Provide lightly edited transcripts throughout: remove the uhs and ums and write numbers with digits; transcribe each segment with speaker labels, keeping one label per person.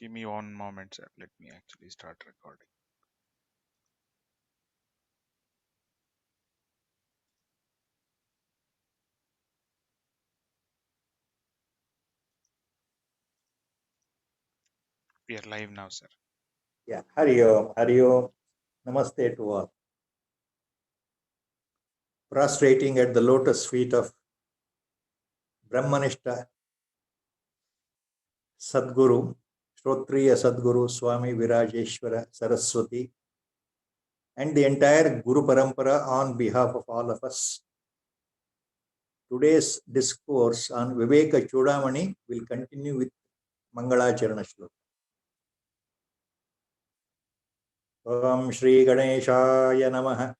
Speaker 1: Give me one moment, sir. Let me actually start recording. We are live now, sir.
Speaker 2: Yeah, Hari Om, Namaste to all. Prostrating at the lotus feet of Brahmanishta Sadguru, Shrotriya Sadguru Swami Virajeshwara Saraswati, and the entire Guru Parampara on behalf of all of us. Today's discourse on Viveka Chudamani will continue with Mangalacharana Shloka. Om Shri Ganeshaya Namaha.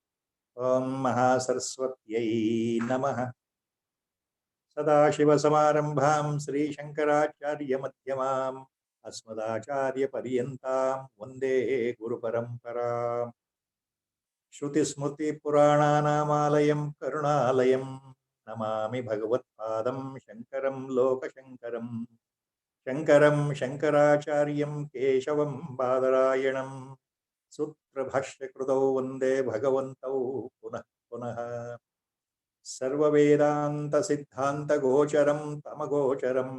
Speaker 2: Om Mahasaraswatyai Namaha. सदाशिवसमारम्भां श्रीशङ्कराचार्यमध्यमाम् अस्मदाचार्यपर्यन्तां वन्दे गुरुपरम्पराम् श्रुतिस्मृतिपुराणानामालयं करुणालयं नमामि भगवत्पादं शङ्करं लोकशङ्करं शङ्करं शङ्कराचार्यं केशवं बादरायणं सूत्रभाष्यकृतौ वन्दे भगवन्तौ पुनः पुनः सर्ववेदांत सिद्धांत गोचरम तमगोचरम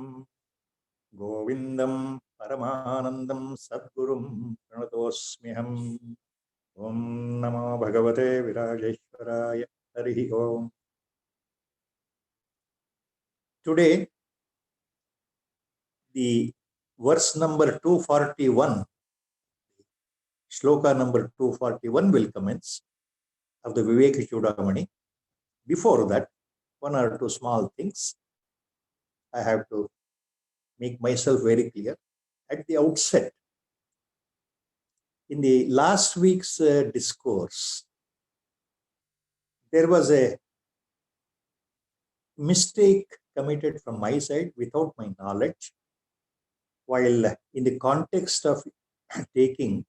Speaker 2: गोविंदम परमानंदम सद्गुरुं प्रणतोस्म्यहम् ओम नमो भगवते विराजेश्वराय हरि ओम. Today the verse number 241, shloka number 241 will commence of the Viveka Chudamani. Before that, one or two small things I have to make myself very clear. At the outset, in the last week's discourse, there was a mistake committed from my side without my knowledge, while in the context of taking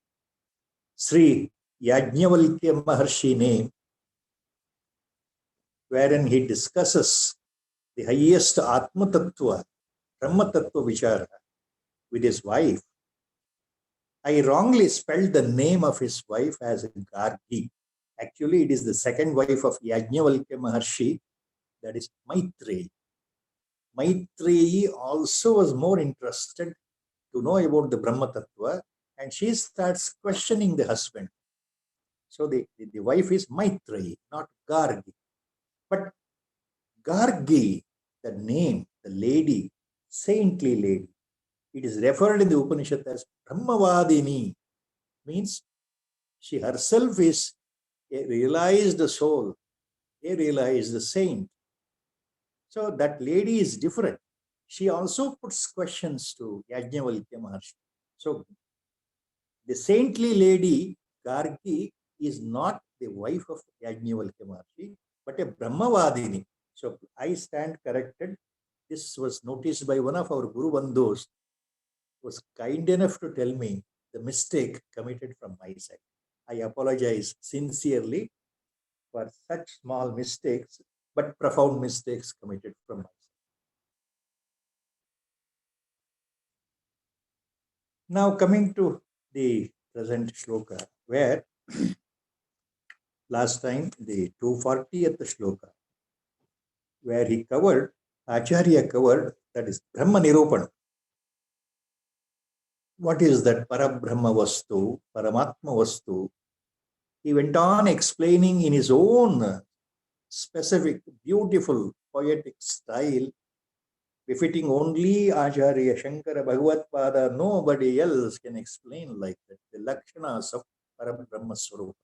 Speaker 2: Sri Yajnavalkya Maharshi name, wherein he discusses the highest Atma Tattva, Brahma Tattva Vichara with his wife, I wrongly spelled the name of his wife as Gargi. Actually, it is the second wife of Yajnavalkya Maharshi, that is Maitreyi. Maitreyi also was more interested to know about the Brahma Tattva, and she starts questioning the husband. So the wife is Maitreyi, not Gargi. But Gargi, the name, the lady, saintly lady, it is referred in the Upanishad as Brahmavadini, means she herself is a realized soul, a realized saint. So that lady is different. She also puts questions to Yajnavalkya Maharshi. So the saintly lady, Gargi, is not the wife of Yajnavalkya Maharshi, but a Brahmavadini. So I stand corrected. This was noticed by one of our Guru Bandhus, who was kind enough to tell me the mistake committed from my side. I apologize sincerely for such small mistakes, but profound mistakes committed from my side. Now coming to the present shloka, where last time the 240th shloka, where he covered, Acharya covered, that is Brahma Nirupan. What is that Parabrahma Vastu, Paramatma Vastu? He went on explaining in his own specific, beautiful, poetic style, befitting only Acharya Shankara Bhagavatpada. Nobody else can explain like that, the Lakshanas of Parabrahma Swarupa.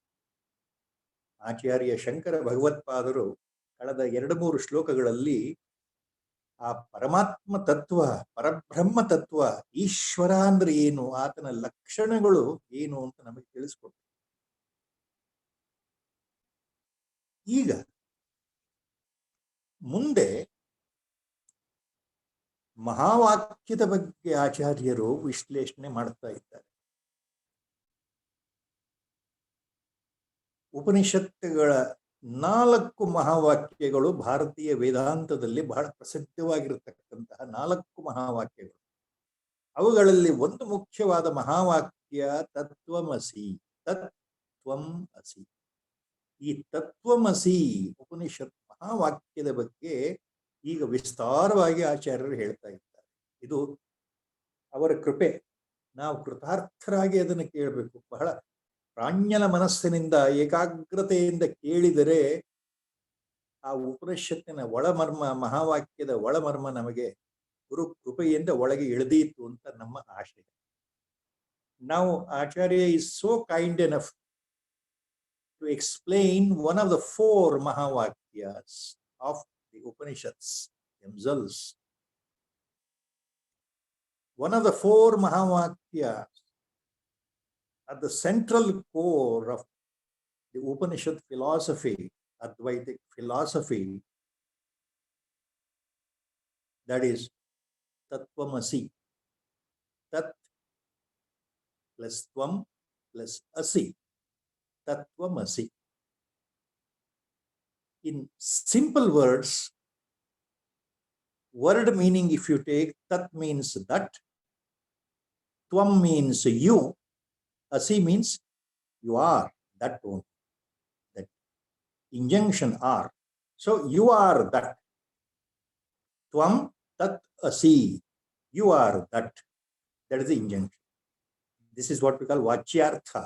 Speaker 2: Acharya Shankara Bhagavatpadaru ಕಳೆದ 2-3 ಶ್ಲೋಕಗಳಲ್ಲಿ ಆ ಪರಮಾತ್ಮ ತತ್ವ, ಪರಬ್ರಹ್ಮ ತತ್ವ, ಈಶ್ವರ ಅಂದ್ರೆ ಏನು, ಆತನ ಲಕ್ಷಣಗಳು ಏನು ಅಂತ ನಮಗೆ ತಿಳಿಸ್ಕೊಡ್ತಾರೆ. ಈಗ ಮುಂದೆ ಮಹಾವಾಕ್ಯದ ಬಗ್ಗೆ ಆಚಾರ್ಯರು ವಿಶ್ಲೇಷಣೆ ಮಾಡ್ತಾ ಇದ್ದಾರೆ. ಉಪನಿಷತ್ತುಗಳ 4 ಮಹಾವಾಕ್ಯಗಳು ಭಾರತೀಯ ವೇದಾಂತದಲ್ಲಿ ಬಹಳ ಪ್ರಸಿದ್ಧವಾಗಿರತಕ್ಕಂತಹ 4 ಮಹಾವಾಕ್ಯಗಳು. ಅವುಗಳಲ್ಲಿ ಒಂದು ಮುಖ್ಯವಾದ ಮಹಾವಾಕ್ಯ ತತ್ವಮಸಿ. ತತ್ವಂ ಅಸಿ. ಈ ತತ್ವಮಸಿ ಉಪನಿಷತ್ ಮಹಾವಾಕ್ಯದ ಬಗ್ಗೆ ಈಗ ವಿಸ್ತಾರವಾಗಿ ಆಚಾರ್ಯರು ಹೇಳ್ತಾ ಇದ್ದಾರೆ. ಇದು ಅವರ ಕೃಪೆ. ನಾವು ಕೃತಾರ್ಥರಾಗಿ ಅದನ್ನು ಕೇಳಬೇಕು. ಬಹಳ ಪ್ರಾಜ್ಞನ ಮನಸ್ಸಿನಿಂದ ಏಕಾಗ್ರತೆಯಿಂದ ಕೇಳಿದರೆ ಆ ಉಪನಿಷತ್ತಿನ ಒಳಮರ್ಮ, ಮಹಾವಾಕ್ಯದ ಒಳಮರ್ಮ ನಮಗೆ ಗುರು ಕೃಪೆಯಿಂದ ಒಳಗೆ ಇಳಿದೀತು ಅಂತ ನಮ್ಮ ಆಶಯ. ನಾವು Acharya is so kind enough to explain one of the 4 Mahavakyas of the Upanishads themselves. One of the 4 Mahavakyas at the central core of the Upanishad philosophy, Advaitic philosophy, that is Tattvamasi. Tat plus Tvam plus Asi. Tattvamasi. In simple words, word meaning if you take, Tat means that, Tvam means you, Asi means you are, that one. That injunction are. So you are that. Tvam Tat Asi. You are that. That is the injunction. This is what we call Vachyartha,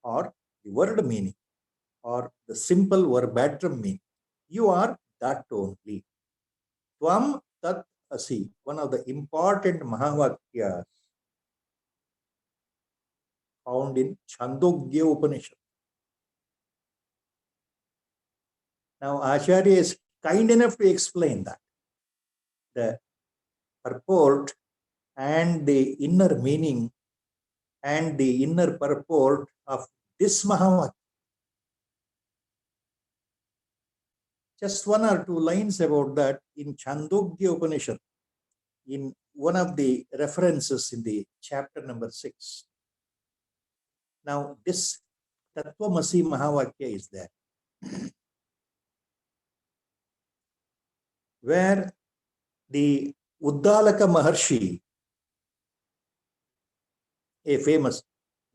Speaker 2: or the word meaning, or the simple verbatim meaning. You are that only. Tvam Tat Asi, one of the important Mahavakyas found in Chandogya Upanishad. Now Acharya is kind enough to explain that. The purport and the inner meaning and the inner purport of this Mahavakya. Just 1 or 2 lines about that in Chandogya Upanishad, in one of the references in the chapter number 6. Now this Tattvamasi Mahavakya is there, where the Uddalaka Maharshi, a famous,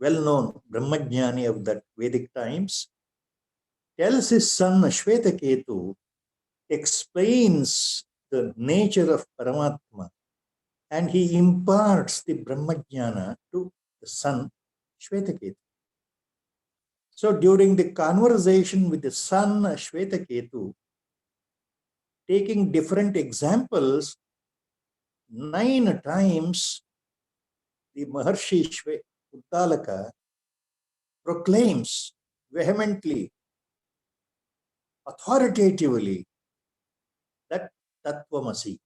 Speaker 2: well-known Brahmajnani of that Vedic times, tells his son Shvetaketu, explains the nature of Paramatma, and he imparts the Brahmajnana to the son Shvetaketu. So during the conversation with the son Shvetaketu, taking different examples, 9 times the Maharshi Uddalaka proclaims vehemently, authoritatively, that Tattvamasi.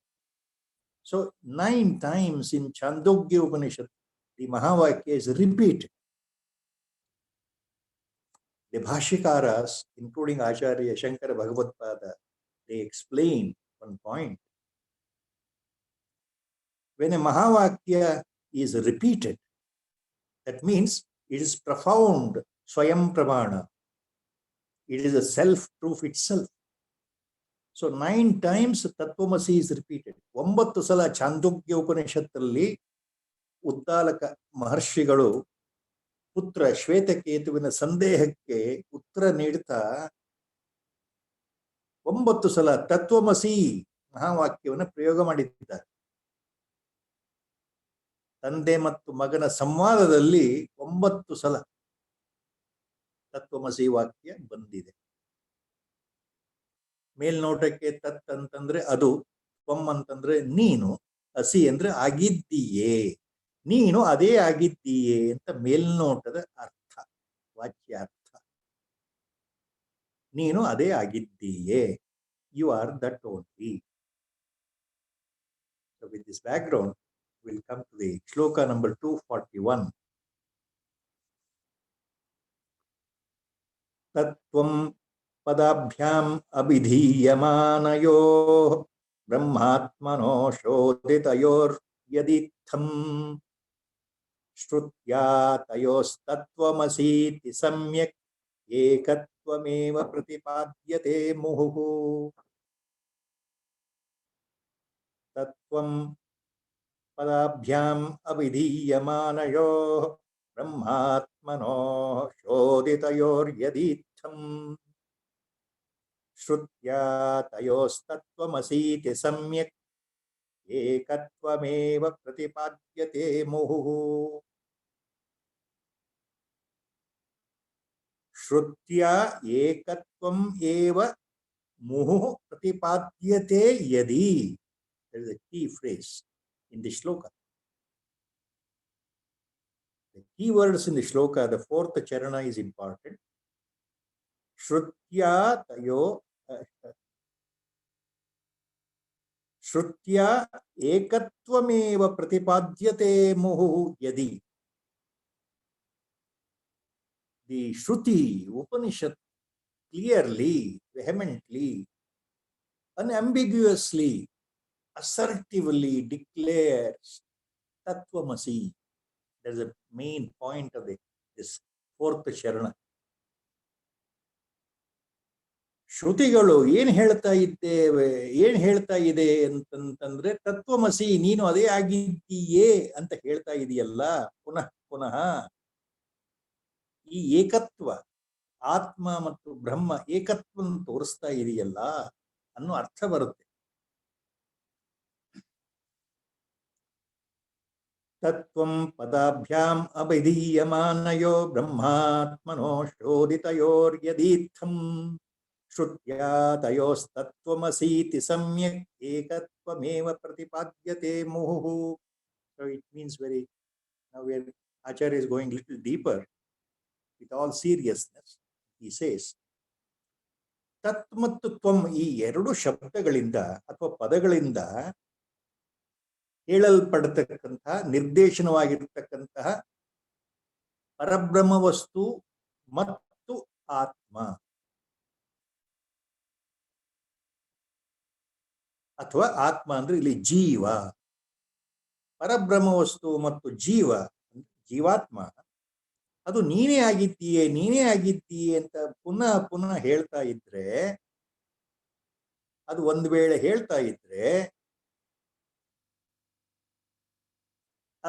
Speaker 2: So 9 times in Chandogya Upanishad, the Mahavakya is repeated. The Bhashikaras, including Acharya Shankara Bhagavatpada, they explain one point. When a Mahavakya is repeated, that means it is profound, Swayam Pramana. It is a self-proof itself. So 9 times Tattvamasi is repeated. 9 ಸಲ ಚಾಂದೋಗ್ಯ ಉಪನಿಷತ್ತಲ್ಲಿ ಉದ್ದಾಲಕ ಮಹರ್ಷಿಗಳು ಪುತ್ರ ಶ್ವೇತಕೇತುವಿನ ಸಂದೇಹಕ್ಕೆ ಉತ್ತರ ನೀಡುತ್ತಾ 9 ಸಲ ತತ್ವಮಸಿ ಮಹಾವಾಕ್ಯವನ್ನು ಪ್ರಯೋಗ ಮಾಡಿದ್ದಾರೆ. ತಂದೆ ಮತ್ತು ಮಗನ ಸಂವಾದದಲ್ಲಿ 9 ಸಲ ತತ್ವಮಸಿ ವಾಕ್ಯ ಬಂದಿದೆ. ಮೇಲ್ನೋಟಕ್ಕೆ ತತ್ ಅಂತಂದ್ರೆ ಅದು, ತ್ವಂ ಅಂತಂದ್ರೆ ನೀನು, ಅಸಿ ಅಂದ್ರೆ ಆಗಿದ್ದೀಯೇ, ನೀನು ಅದೇ ಆಗಿದ್ದೀಯೇ ಅಂತ ಮೇಲ್ನೋಟದ ಅರ್ಥ, ವಾಚ್ಯಾರ್ಥ. ನೀನು ಅದೇ ಆಗಿದ್ದೀಯೇ, you are that only. So with this background, we'll come to the shloka number 241. Tattvam padabhyam abhidhiyamanayo brahmatmano shoditayor yaditham shrutya tayostattvamasiti samyak ekatvameva pratipadyate muhuhu. Tattvam पदाभ्याम् अविधीयमानयो ब्रह्मात्मनो शोधितयोर्यदीत्थम् श्रुत्या तयोस्तत्त्वमसीति सम्यक् एकत्वमेव प्रतिपाद्यते मुहुः श्रुत्या एकत्वम् एव मुहुः प्रतिपाद्यते यदि. There is a key phrase in the shloka. The key words in the shloka, the fourth charana is important. Shrutya tayo Shrutya ekattvameva pratipadyate muhu yadi. The Shruti, Upanishad, clearly, vehemently, unambiguously, assertively declares Tattvamasi. That is the main point of this fourth charana. ಶ್ರುತಿಗಳು ಏನ್ ಹೇಳ್ತಾ ಇದೆ ಅಂತಂದ್ರೆ ತತ್ವಮಸಿ ನೀನು ಅದೇ ಆಗಿದ್ದೀಯೇ ಅಂತ ಹೇಳ್ತಾ ಇದೆಯಲ್ಲ ಪುನಃ ಪುನಃ. ಈ ಏಕತ್ವ, ಆತ್ಮ ಮತ್ತು ಬ್ರಹ್ಮ ಏಕತ್ವವನ್ನು ತೋರಿಸ್ತಾ ಇದೆಯಲ್ಲ ಅನ್ನೋ ಅರ್ಥ ಬರುತ್ತೆ. ತತ್ವಂ ಪದಾಭ್ಯಾಂ ಅಭಿಧೀಯಮಾನಯೋ ಬ್ರಹ್ಮಾತ್ಮನೋ ಶೋಧಿತಯೋರ್ಯದೀತ್ಥಂ श्रुत्या तयोस्तत्त्वमसीति सम्यक् एकत्वमेव प्रतिपाद्यते मुहुः. So it means very, now where Acharya is going little deeper with all seriousness. He says, ತತ್ ಮತ್ತು ತ್ವಂ ಈ ಎರಡು ಶಬ್ದಗಳಿಂದ ಅಥವಾ ಪದಗಳಿಂದ ಹೇಳಲ್ಪಡತಕ್ಕಂತಹ ನಿರ್ದೇಶನವಾಗಿರತಕ್ಕಂತಹ ಪರಬ್ರಹ್ಮ ವಸ್ತು ಮತ್ತು ಆತ್ಮ ಅಥವಾ ಆತ್ಮ ಅಂದ್ರೆ ಇಲ್ಲಿ ಜೀವ, ಪರಬ್ರಹ್ಮ ವಸ್ತು ಮತ್ತು ಜೀವ, ಜೀವಾತ್ಮ, ಅದು ನೀನೇ ಆಗಿದ್ದೀಯೇ ಅಂತ ಪುನಃ ಪುನಃ ಹೇಳ್ತಾ ಇದ್ರೆ, ಅದು ಒಂದು ವೇಳೆ ಹೇಳ್ತಾ ಇದ್ರೆ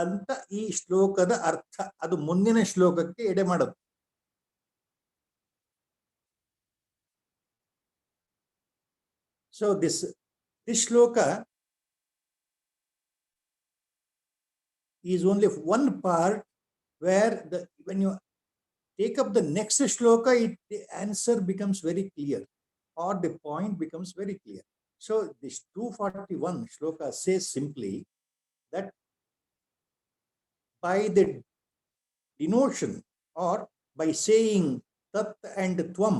Speaker 2: ಅಂತ ಈ ಶ್ಲೋಕದ ಅರ್ಥ ಅದು ಮುಂದಿನ ಶ್ಲೋಕಕ್ಕೆ ಎಡೆ ಮಾಡುತ್ತೆ. So this shloka is only one part where when you take up the next shloka, the answer becomes very clear or the point becomes very clear. So this 241 shloka says simply that by the denotion or by saying tat and tvam,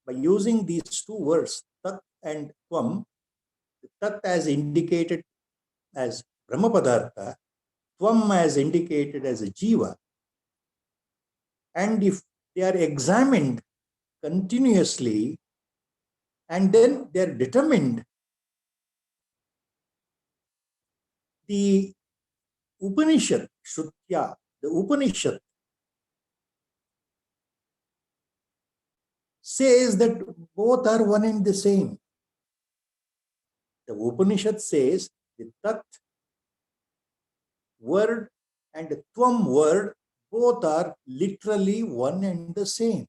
Speaker 2: by using these two words tat and tvam, tat as indicated as Brahma Padartha, tvam as indicated as a jiva, and if they are examined continuously and then they are determined, the Upanishad, Shrutya, the Upanishad says that both are one and the same. The Upanishad says the Tat word and the Tvam word both are literally one and the same.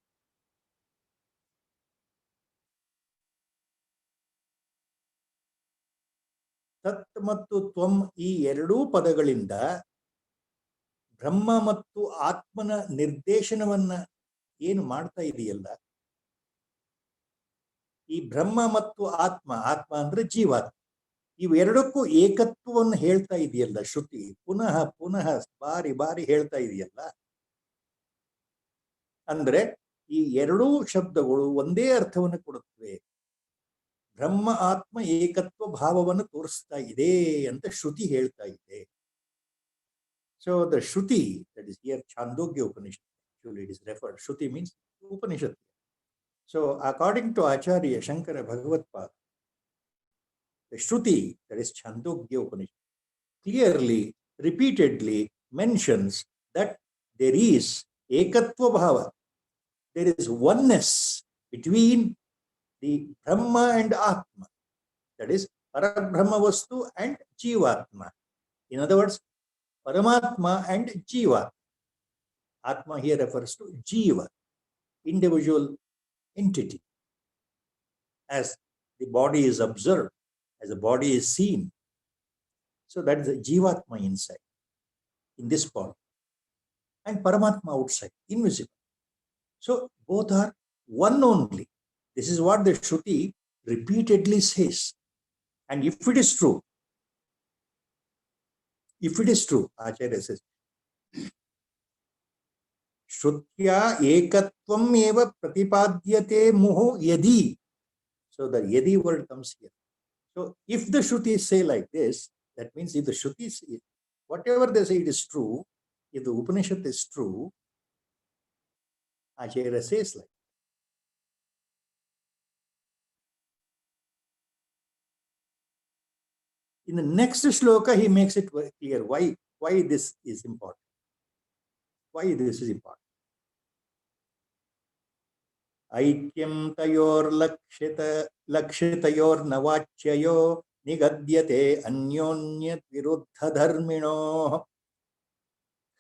Speaker 2: Tat ಮತ್ತು ತ್ವಂ ಈ ಎರಡೂ ಪದಗಳಿಂದ ಬ್ರಹ್ಮ ಮತ್ತು ಆತ್ಮನ ನಿರ್ದೇಶನವನ್ನ ಏನು ಮಾಡ್ತಾ ಇದೆಯಲ್ಲ, ಈ ಬ್ರಹ್ಮ ಮತ್ತು ಆತ್ಮ, ಆತ್ಮ ಅಂದ್ರೆ ಜೀವಾತ್ಮ, ಇವೆರಡಕ್ಕೂ ಏಕತ್ವವನ್ನು ಹೇಳ್ತಾ ಇದೆಯಲ್ಲ ಶ್ರುತಿ, ಪುನಃ ಪುನಃ ಬಾರಿ ಬಾರಿ ಹೇಳ್ತಾ ಇದೆಯಲ್ಲ, ಅಂದ್ರೆ ಈ ಎರಡೂ ಶಬ್ದಗಳು ಒಂದೇ ಅರ್ಥವನ್ನು ಕೊಡುತ್ತವೆ. ಬ್ರಹ್ಮ ಆತ್ಮ ಏಕತ್ವ ಭಾವವನ್ನು ತೋರಿಸ್ತಾ ಇದೆ ಅಂತ ಶ್ರುತಿ ಹೇಳ್ತಾ ಇದೆ. So the Shruti, that is here Chandogya Upanishad, actually it is referred, Shruti means Upanishad. So according to Acharya Shankara Bhagavad-pada, the Shruti, that is Chandogya Upanishad, clearly, repeatedly mentions that there is ekatva bhava, there is oneness between the Brahma and Atma, that is Parabrahma Vastu and Jivatma. In other words, Paramatma and Jiva. Atma here refers to Jiva, individual entity. As the body is observed, as the body is seen. So that is the Jivatma inside, in this body. And Paramatma outside, invisible. So both are one only. This is what the Shruti repeatedly says. And if it is true, Acharya says, Shrutya ekatvam eva pratipadyate muhu yadi. So the yadi word comes here. So if the Shrutis say like this, that means if the Shrutis, whatever they say it is true, if the Upanishad is true, Acharya says like. In the next shloka, he makes it very clear why this is important. Why this is important. Aikyam tayor lakshitayor navachyayo nigadyate anyonyat viruddha dharmino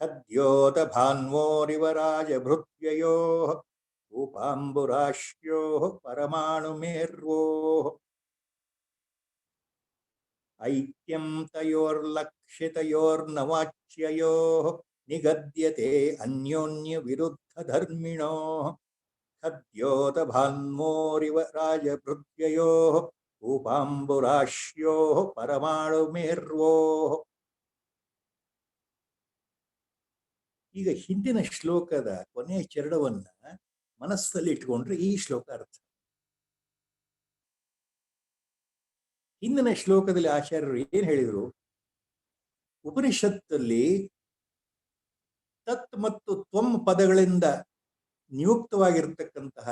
Speaker 2: khadyota bhanvorivaraj bhrutyayo upamburashyo paramanu mervo. Aikyam tayor lakshitayor navachyayo nigadyate anyonya viruddha dharmino khadyota bhanmoriva raja bhrutyayo upamburashyo paramanu mervo. ಈಗ ಹಿಂದಿನ ಶ್ಲೋಕದ ಕೊನೆಯ ಚರಣವನ್ನ ಮನಸ್ಸಲ್ಲಿ ಇಟ್ಕೊಂಡ್ರೆ ಈ ಶ್ಲೋಕ ಅರ್ಥ. ಹಿಂದಿನ ಶ್ಲೋಕದಲ್ಲಿ ಆಚಾರ್ಯರು ಏನ್ ಹೇಳಿದ್ರು? ಉಪನಿಷತ್ತಲ್ಲಿ ತತ್ ಮತ್ತು ತ್ವಂ ಪದಗಳಿಂದ ನಿಯುಕ್ತವಾಗಿರ್ತಕ್ಕಂತಹ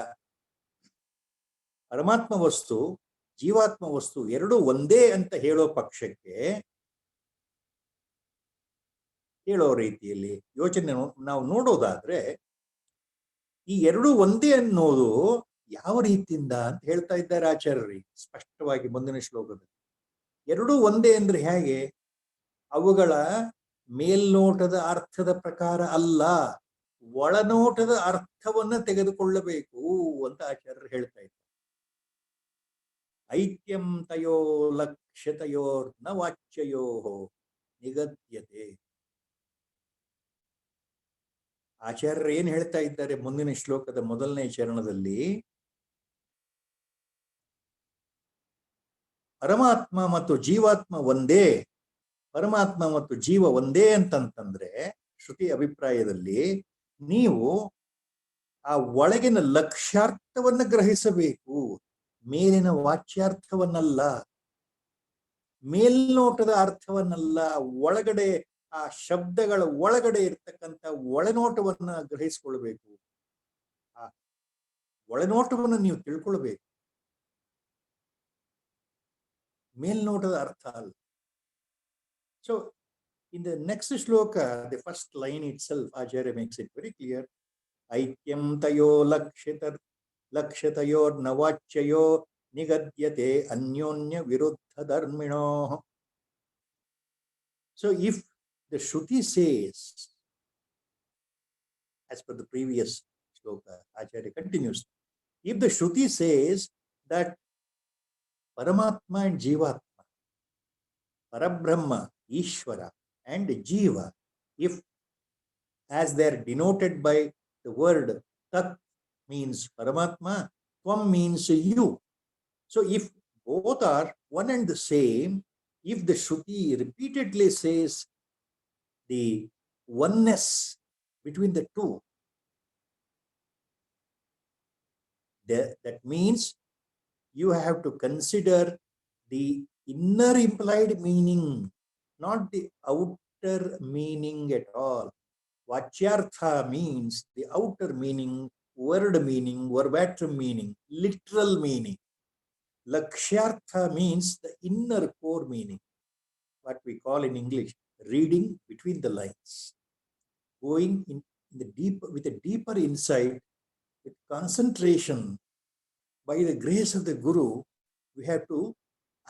Speaker 2: ಪರಮಾತ್ಮ ವಸ್ತು, ಜೀವಾತ್ಮ ವಸ್ತು ಎರಡೂ ಒಂದೇ ಅಂತ ಹೇಳೋ ಪಕ್ಷಕ್ಕೆ, ಹೇಳೋ ರೀತಿಯಲ್ಲಿ ಯೋಚನೆ ನಾವು ನೋಡೋದಾದ್ರೆ, ಈ ಎರಡೂ ಒಂದೇ ಅನ್ನೋದು ಯಾವ ರೀತಿಯಿಂದ ಅಂತ ಹೇಳ್ತಾ ಇದ್ದಾರೆ ಆಚಾರ್ಯರು ಸ್ಪಷ್ಟವಾಗಿ ಮುಂದಿನ ಶ್ಲೋಕದಲ್ಲಿ. ಎರಡೂ ಒಂದೇ ಅಂದ್ರೆ ಹೇಗೆ? ಅವುಗಳ ಮೇಲ್ನೋಟದ ಅರ್ಥದ ಪ್ರಕಾರ ಅಲ್ಲ, ಒಳನೋಟದ ಅರ್ಥವನ್ನ ತೆಗೆದುಕೊಳ್ಳಬೇಕು ಅಂತ ಆಚಾರ್ಯರು ಹೇಳ್ತಾ ಇದ್ದಾರೆ. ಐಕ್ಯಂ ತಯೋ ಲಕ್ಷ್ಯತಯೋರ್ ನ ವಾಚ್ಯಯೋ ನಿಗದ್ಯತೆ. ಆಚಾರ್ಯರು ಏನ್ ಹೇಳ್ತಾ ಇದ್ದಾರೆ ಮುಂದಿನ ಶ್ಲೋಕದ ಮೊದಲನೇ ಚರಣದಲ್ಲಿ? ಪರಮಾತ್ಮ ಮತ್ತು ಜೀವಾತ್ಮ ಒಂದೇ, ಪರಮಾತ್ಮ ಮತ್ತು ಜೀವ ಒಂದೇ ಅಂತಂತಂದ್ರೆ ಶ್ರುತಿ ಅಭಿಪ್ರಾಯದಲ್ಲಿ ನೀವು ಆ ಒಳಗಿನ ಲಕ್ಷ್ಯಾರ್ಥವನ್ನ ಗ್ರಹಿಸಬೇಕು, ಮೇಲಿನ ವಾಚ್ಯಾರ್ಥವನ್ನಲ್ಲ, ಮೇಲ್ನೋಟದ ಅರ್ಥವನ್ನಲ್ಲ. ಒಳಗಡೆ ಆ ಶಬ್ದಗಳ ಒಳಗಡೆ ಇರ್ತಕ್ಕಂಥ ಒಳನೋಟವನ್ನ ಗ್ರಹಿಸಿಕೊಳ್ಬೇಕು. ಆ ಒಳನೋಟವನ್ನು ನೀವು ತಿಳ್ಕೊಳ್ಬೇಕು, ಮೇಲ್ನೋಟದ ಅರ್ಥ ಅಲ್ಲ. So in the next shloka, the first line itself, Acharya makes it very clear. Aikyam tayo lakshitayor navachyayo nigadyate anyonya viruddha dharmino. So if the Shruti says, as per the previous shloka, Acharya continues, if the Shruti says that Paramatma and Jivatma, Parabrahma, Ishvara and Jiva, if as they are denoted by the word Tat means Paramatma, Tvam means you. So if both are one and the same, if the Shruti repeatedly says the oneness between the two, that means you have to consider the inner implied meaning, not the outer meaning at all. Vachyartha means the outer meaning, word meaning, verbatim meaning, literal meaning. Lakshyartha means the inner core meaning, what we call in English reading between the lines, going in the deep, with a deeper insight, with concentration. By the grace of the Guru, we have to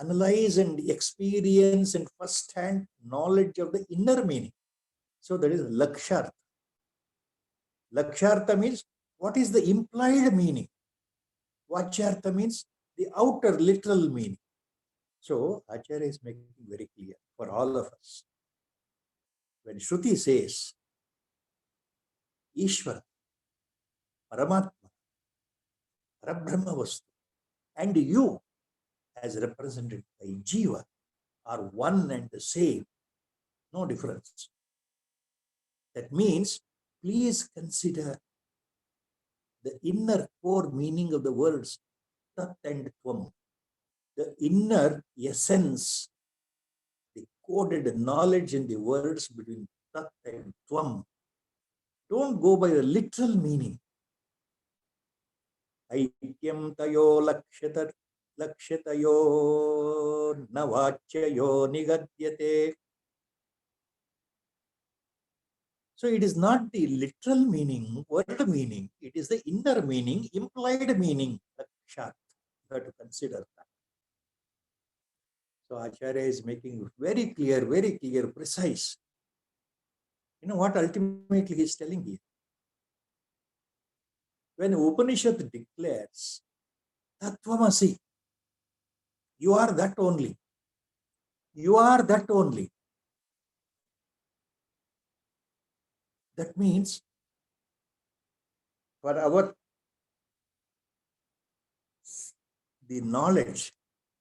Speaker 2: analyze and experience and first-hand knowledge of the inner meaning. So that is lakshartha. Lakshartha means what is the implied meaning. Vachyartha means the outer literal meaning. So Acharya is making very clear for all of us. When Shruti says Ishvara, Paramatma, Parabrahma Vastu, and you as represented by Jiva are one and the same, no difference. That means please consider the inner core meaning of the words Tat and Tvam, the inner essence, the coded knowledge in the words between Tat and Tvam. Don't go by the literal meaning. Aikyam tayo lakshatayo navachyayo nigadyate. So it is not the literal meaning, word meaning, it is the inner meaning, implied meaning. Lakshat. You have to consider that. So Acharya is making very clear, precise. You know what ultimately he is telling here? When Upanishad declares Tattvamasi, you are that only. You are that only. That means for our the knowledge,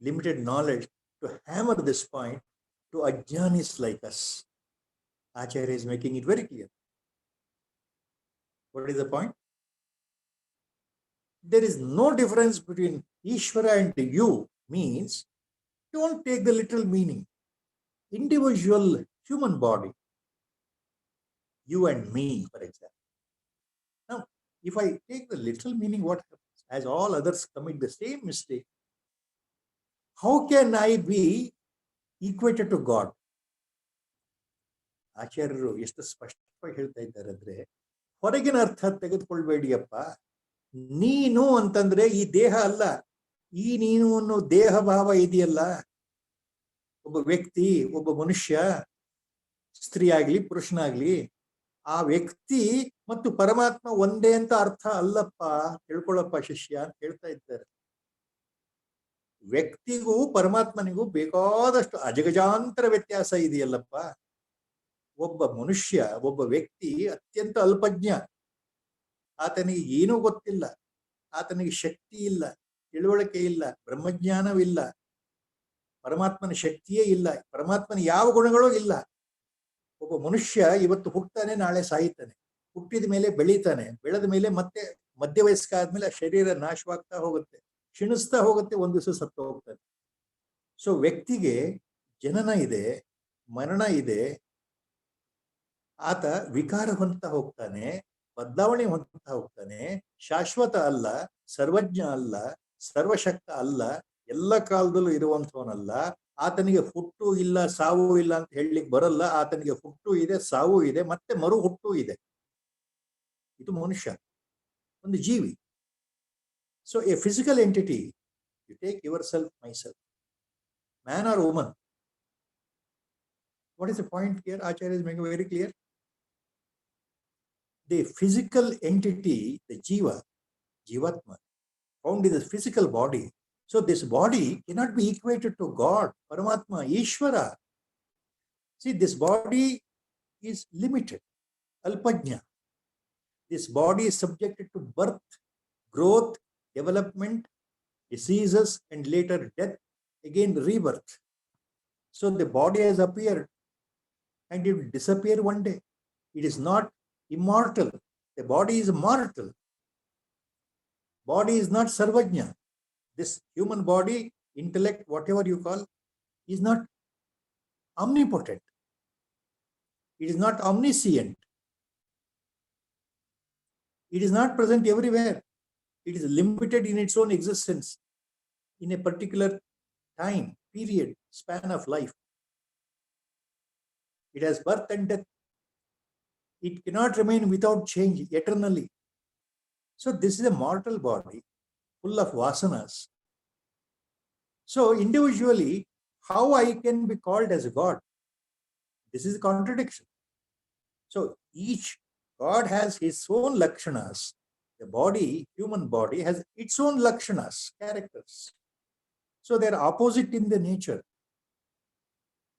Speaker 2: limited knowledge, to hammer this point to ajnanis like us. Acharya is making it very clear. What is the point? There is no difference between Ishvara and you means don't take the literal meaning. Individual human body, you and me, for example. Now, if I take the literal meaning, what happens? As all others commit the same mistake, how can I be equated to God? ಆಚಾರ್ಯರು ಎಷ್ಟು ಸ್ಪಷ್ಟವಾಗಿ ಹೇಳ್ತಾ ಇದ್ದಾರೆ ಅಂದ್ರೆ ಹೊರಗಿನ ಅರ್ಥ ತೆಗೆದುಕೊಳ್ಬೇಡಿಯಪ್ಪ. ನೀನು ಅಂತಂದ್ರೆ ಈ ದೇಹ ಅಲ್ಲ. ಈ ನೀನು ಅನ್ನೋ ದೇಹ ಭಾವ ಇದೆಯಲ್ಲ, ಒಬ್ಬ ವ್ಯಕ್ತಿ, ಒಬ್ಬ ಮನುಷ್ಯ, ಸ್ತ್ರೀ ಆಗ್ಲಿ ಪುರುಷನಾಗ್ಲಿ, ಆ ವ್ಯಕ್ತಿ ಮತ್ತು ಪರಮಾತ್ಮ ಒಂದೇ ಅಂತ ಅರ್ಥ ಅಲ್ಲಪ್ಪ, ತಿಳ್ಕೊಳ್ಳಪ್ಪ ಶಿಷ್ಯ ಅಂತ ಹೇಳ್ತಾ ಇದ್ದಾರೆ. ವ್ಯಕ್ತಿಗೂ ಪರಮಾತ್ಮನಿಗೂ ಬೇಕಾದಷ್ಟು ಅಜಗಜಾಂತರ ವ್ಯತ್ಯಾಸ ಇದೆಯಲ್ಲಪ್ಪ. ಒಬ್ಬ ಮನುಷ್ಯ, ಒಬ್ಬ ವ್ಯಕ್ತಿ ಅತ್ಯಂತ ಅಲ್ಪಜ್ಞ. ಆತನಿಗೆ ಏನೂ ಗೊತ್ತಿಲ್ಲ, ಆತನಿಗೆ ಶಕ್ತಿ ಇಲ್ಲ, ತಿಳುವಳಿಕೆ ಇಲ್ಲ, ಬ್ರಹ್ಮಜ್ಞಾನವಿಲ್ಲ, ಪರಮಾತ್ಮನ ಶಕ್ತಿಯೇ ಇಲ್ಲ, ಪರಮಾತ್ಮನ ಯಾವ ಗುಣಗಳೂ ಇಲ್ಲ. ಒಬ್ಬ ಮನುಷ್ಯ ಇವತ್ತು ಹುಟ್ಟುತ್ತಾನೆ, ನಾಳೆ ಸಾಯ್ತಾನೆ. ಹುಟ್ಟಿದ ಮೇಲೆ ಬೆಳೀತಾನೆ, ಬೆಳೆದ ಮೇಲೆ ಮತ್ತೆ ಮಧ್ಯ ವಯಸ್ಕ ಆದ್ಮೇಲೆ ಶರೀರ ನಾಶವಾಗ್ತಾ ಹೋಗುತ್ತೆ, ಕ್ಷೀಣಿಸ್ತಾ ಹೋಗುತ್ತೆ, ಒಂದು ದಿವಸ ಸತ್ತು ಹೋಗ್ತಾನೆ. ಸೊ ವ್ಯಕ್ತಿಗೆ ಜನನ ಇದೆ, ಮರಣ ಇದೆ. ಆತ ವಿಕಾರ ಹೊಂದ್ತಾ ಹೋಗ್ತಾನೆ, ಬದಲಾವಣೆ ಹೊಂದ್ತಾ ಹೋಗ್ತಾನೆ. ಶಾಶ್ವತ ಅಲ್ಲ, ಸರ್ವಜ್ಞ ಅಲ್ಲ, ಸರ್ವಶಕ್ತ ಅಲ್ಲ, ಎಲ್ಲ ಕಾಲದಲ್ಲೂ ಇರುವಂಥವನಲ್ಲ. ಆತನಿಗೆ ಹುಟ್ಟು ಇಲ್ಲ, ಸಾವು ಇಲ್ಲ ಅಂತ ಹೇಳಲಿಕ್ಕೆ ಬರಲ್ಲ. ಆತನಿಗೆ ಹುಟ್ಟು ಇದೆ, ಸಾವು ಇದೆ, ಮತ್ತೆ ಮರು ಹುಟ್ಟು ಇದೆ. ಇದು ಮನುಷ್ಯ, ಒಂದು ಜೀವಿ. So a physical entity, you take yourself, myself, man or woman. What is the point here? Acharya is making very clear. The physical entity, the jiva, jivatma, found in the physical body. So this body cannot be equated to God, Paramatma, Ishvara. See, this body is limited, alpajna. This body is subjected to birth, growth, development, diseases, and later death, again rebirth. So the body has appeared and it will disappear one day. It is not immortal. The body is mortal. Body is not sarvajna. This human body, intellect, whatever you call, is not omnipotent. It is not omniscient. It is not present everywhere. It is limited in its own existence in a particular time, period, span of life. It has birth and death. It cannot remain without change eternally. So this is a mortal body full of vasanas. So individually, how I can be called as a God? This is a contradiction. So each God has his own lakshanas. The body, human body, has its own lakshanas, characters. So they're opposite in the nature.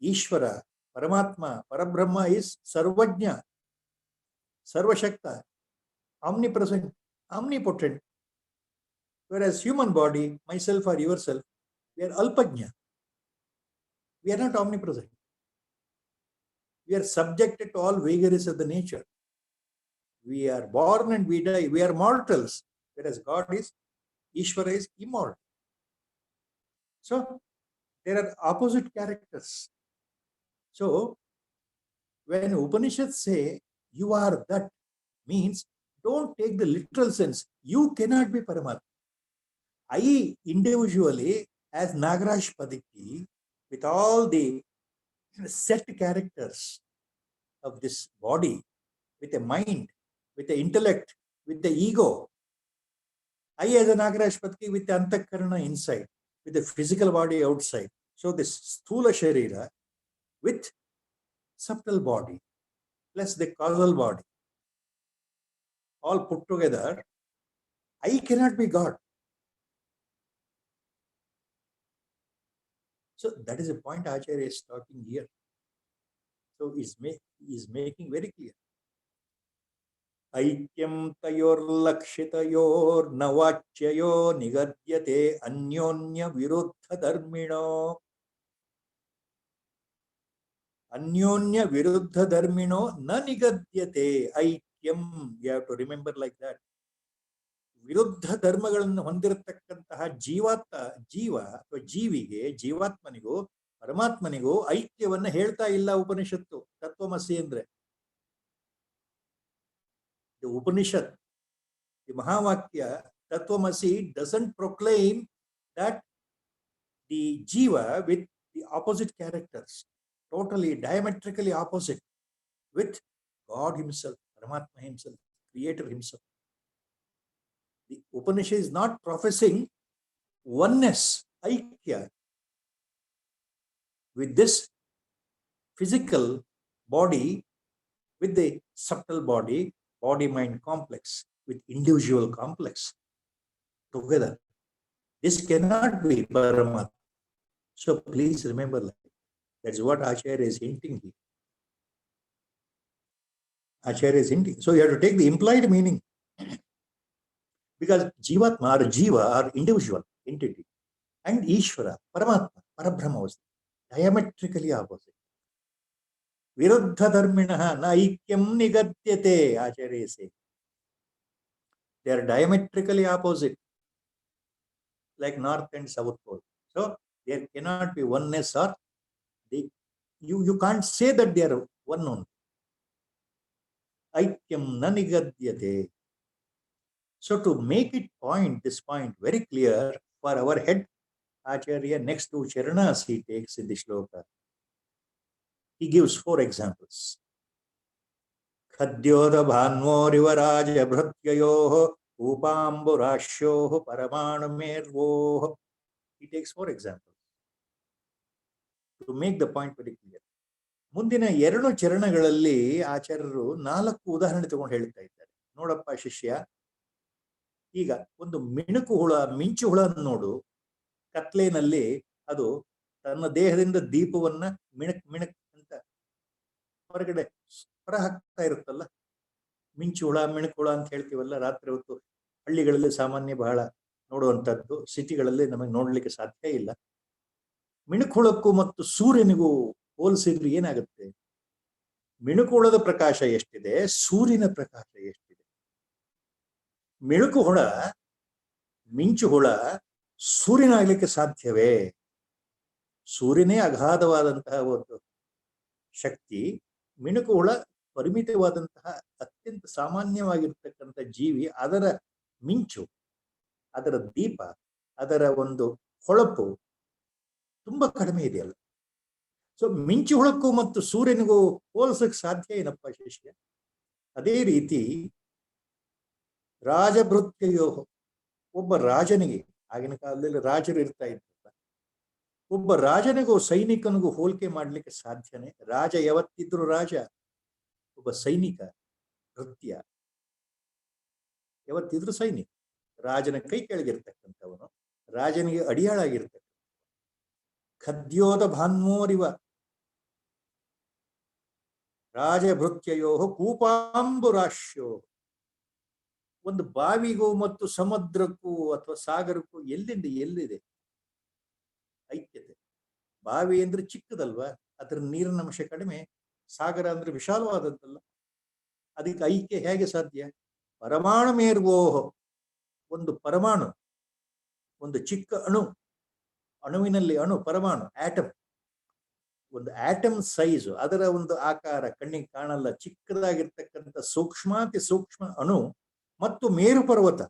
Speaker 2: Ishvara, Paramatma, Parabrahma is Sarvajna, Sarvashakta, omnipresent, omnipotent. Whereas human body, myself or yourself, we are Alpajna. We are not omnipresent. We are subjected to all vagaries of the nature. We are born and we die. We are mortals. Whereas God is, Ishvara is immortal. So there are opposite characters. So when Upanishads say you are that, means don't take the literal sense. You cannot be Paramatma. I individually, as Nagaraj Padiki, with all the set characters of this body, with a mind, with the intellect, with the ego, I as a Nagaraj Padiki with the Antakarana inside, with the physical body outside. So this Sthula Sharira with subtle body plus the causal body, all put together, I cannot be God. So that is the point Acharya is talking here. So he's making very clear. Aikyam tayorlakshitayor navachyayo nigadyate anyonya viruddha dharmino. Anyonya viruddha dharmino na nigadyate. Aikyam, you have to remember like that. ವಿರುದ್ಧ ಧರ್ಮಗಳನ್ನು ಹೊಂದಿರತಕ್ಕಂತಹ ಜೀವ ಅಥವಾ ಜೀವಿಗೆ, ಜೀವಾತ್ಮನಿಗೂ ಪರಮಾತ್ಮನಿಗೂ ಐಕ್ಯವನ್ನ ಹೇಳ್ತಾ ಇಲ್ಲ ಉಪನಿಷತ್ತು. ತತ್ವಮಸಿ ಅಂದ್ರೆ the Upanishad, the mahavakya tattvamasi doesn't proclaim that the jiva with the opposite characters, totally diametrically opposite with God himself, Paramatma himself, creator himself. The Upanishad is not professing oneness, aikya, with this physical body, with the subtle body, body-mind complex, with individual complex together. This cannot be Paramatma. So please remember that. That's what Acharya is hinting here. Acharya is hinting. So you have to take the implied meaning. Because Jivatma or Jiva are individual entity, and Ishvara, Paramatma, Parabrahma was diametrically opposite. Viruddha dharminaha na aikyam nigadyate, Acharya say. They are diametrically opposite, like North and South Pole. So there cannot be oneness, or you can't say that they are one only. Aikyam na nigadyate. So to make this point very clear for our head, Acharya, next two charanas he takes in the shloka, he gives 4 examples. Khadyoda bhanvoriva raja bhratyayoh upamburashyoh paramanumervoh. He takes 4 examples to make the point very clear. ಮುಂದಿನ 2 ಚರಣಗಳಲ್ಲಿ ಆಚಾರ್ಯರು 4 ಉದಾಹರಣೆ ತಗೊಂಡು ಹೇಳ್ತಾ ಇದ್ದಾರೆ. ನೋಡಪ್ಪ ಶಿಷ್ಯ, ಈಗ ಒಂದು ಮಿಣುಕು ಹುಳ, ಮಿಂಚು ಹುಳ ನೋಡು. ಕತ್ಲೇನಲ್ಲಿ ಅದು ತನ್ನ ದೇಹದಿಂದ ದೀಪವನ್ನ ಮಿಣಕ್ ಅಂತ ಹೊರಗಡೆ ಹೊರ ಹಾಕ್ತಾ ಇರುತ್ತಲ್ಲ. ಮಿಂಚು ಹುಳ, ಮಿಣುಕು ಹುಳ ಅಂತ ಹೇಳ್ತೀವಲ್ಲ. ರಾತ್ರಿ ಹೊತ್ತು ಹಳ್ಳಿಗಳಲ್ಲಿ ಸಾಮಾನ್ಯ ಬಹಳ ನೋಡುವಂಥದ್ದು, ಸಿಟಿಗಳಲ್ಲಿ ನಮಗೆ ನೋಡ್ಲಿಕ್ಕೆ ಸಾಧ್ಯ ಇಲ್ಲ. ಮಿಣುಕು ಹುಳಕ್ಕೂ ಮತ್ತು ಸೂರ್ಯನಿಗೂ ಹೋಲಿಸಿದ್ರೆ ಏನಾಗುತ್ತೆ? ಮಿಣುಕು ಹುಳದ ಪ್ರಕಾಶ ಎಷ್ಟಿದೆ, ಸೂರ್ಯನ ಪ್ರಕಾಶ ಎಷ್ಟಿದೆ. ಮಿಣುಕು ಹುಳ, ಮಿಂಚು ಹುಳ ಸೂರ್ಯನಾಗ್ಲಿಕ್ಕೆ ಸಾಧ್ಯವೇ? ಸೂರ್ಯನೇ ಅಗಾಧವಾದಂತಹ ಒಂದು ಶಕ್ತಿ, ಮಿಣುಕು ಹುಳ ಪರಿಮಿತವಾದಂತಹ ಅತ್ಯಂತ ಸಾಮಾನ್ಯವಾಗಿರ್ತಕ್ಕಂಥ ಜೀವಿ. ಅದರ ಮಿಂಚು, ಅದರ ದೀಪ, ಅದರ ಒಂದು ಹೊಳಪು ತುಂಬಾ ಕಡಿಮೆ ಇದೆಯಲ್ಲ. ಸೊ ಮಿಂಚು ಹುಳಕ್ಕೂ ಮತ್ತು ಸೂರ್ಯನಿಗೂ ಹೋಲಿಸಕ್ಕೆ ಸಾಧ್ಯ ಏನಪ್ಪ ಶಿಷ್ಯ? ಅದೇ ರೀತಿ ರಾಜಭೃತ್ಯಯೋ, ಒಬ್ಬ ರಾಜನಿಗೆ, ಆಗಿನ ಕಾಲದಲ್ಲಿ ರಾಜರು ಇರ್ತಾ ಇದ್ರಲ್ಲ, ಒಬ್ಬ ರಾಜನಿಗೂ ಸೈನಿಕನಿಗೂ ಹೋಲಿಕೆ ಮಾಡಲಿಕ್ಕೆ ಸಾಧ್ಯನೇ? ರಾಜ ಯಾವತ್ತಿದ್ರು ರಾಜ, ಒಬ್ಬ ಸೈನಿಕ ಭೃತ್ಯ ಯಾವತ್ತಿದ್ರು ಸೈನಿಕ. ರಾಜನ ಕೈ ಕೆಳಗಿರ್ತಕ್ಕಂಥವನು, ರಾಜನಿಗೆ ಅಡಿಯಾಳಾಗಿರ್ತಕ್ಕಂಥ. ಖದ್ಯೋದ ಭಾನ್ಮೋರಿವ ರಾಜಭೃತ್ಯಯೋ ಕೂಪಾಂಬುರಾಶ್ಯೋ. ಒಂದು ಬಾವಿಗೂ ಮತ್ತು ಸಮುದ್ರಕ್ಕೂ ಅಥವಾ ಸಾಗರಕ್ಕೂ ಎಲ್ಲಿದೆ ಐಕ್ಯತೆ? ಬಾವಿ ಅಂದ್ರೆ ಚಿಕ್ಕದಲ್ವಾ, ಅದ್ರ ನೀರಿನ ಅಂಶ ಕಡಿಮೆ. ಸಾಗರ ಅಂದ್ರೆ ವಿಶಾಲವಾದದ್ದಲ್ಲ. ಅದಕ್ಕೆ ಐಕ್ಯ ಹೇಗೆ ಸಾಧ್ಯ? ಪರಮಾಣು ಮೇರ್ವೋಹ. ಒಂದು ಪರಮಾಣು, ಒಂದು ಚಿಕ್ಕ ಅಣು, ಅಣುವಿನಲ್ಲಿ ಅಣು, ಪರಮಾಣು, ಆಟಮ್. ಒಂದು ಆಟಮ್ ಸೈಜು, ಅದರ ಒಂದು ಆಕಾರ ಕಣ್ಣಿಗೆ ಕಾಣಲ್ಲ, ಚಿಕ್ಕದಾಗಿರ್ತಕ್ಕಂಥ ಸೂಕ್ಷ್ಮಾತಿ ಸೂಕ್ಷ್ಮ ಅಣು ಮತ್ತು ಮೇರು ಪರ್ವತ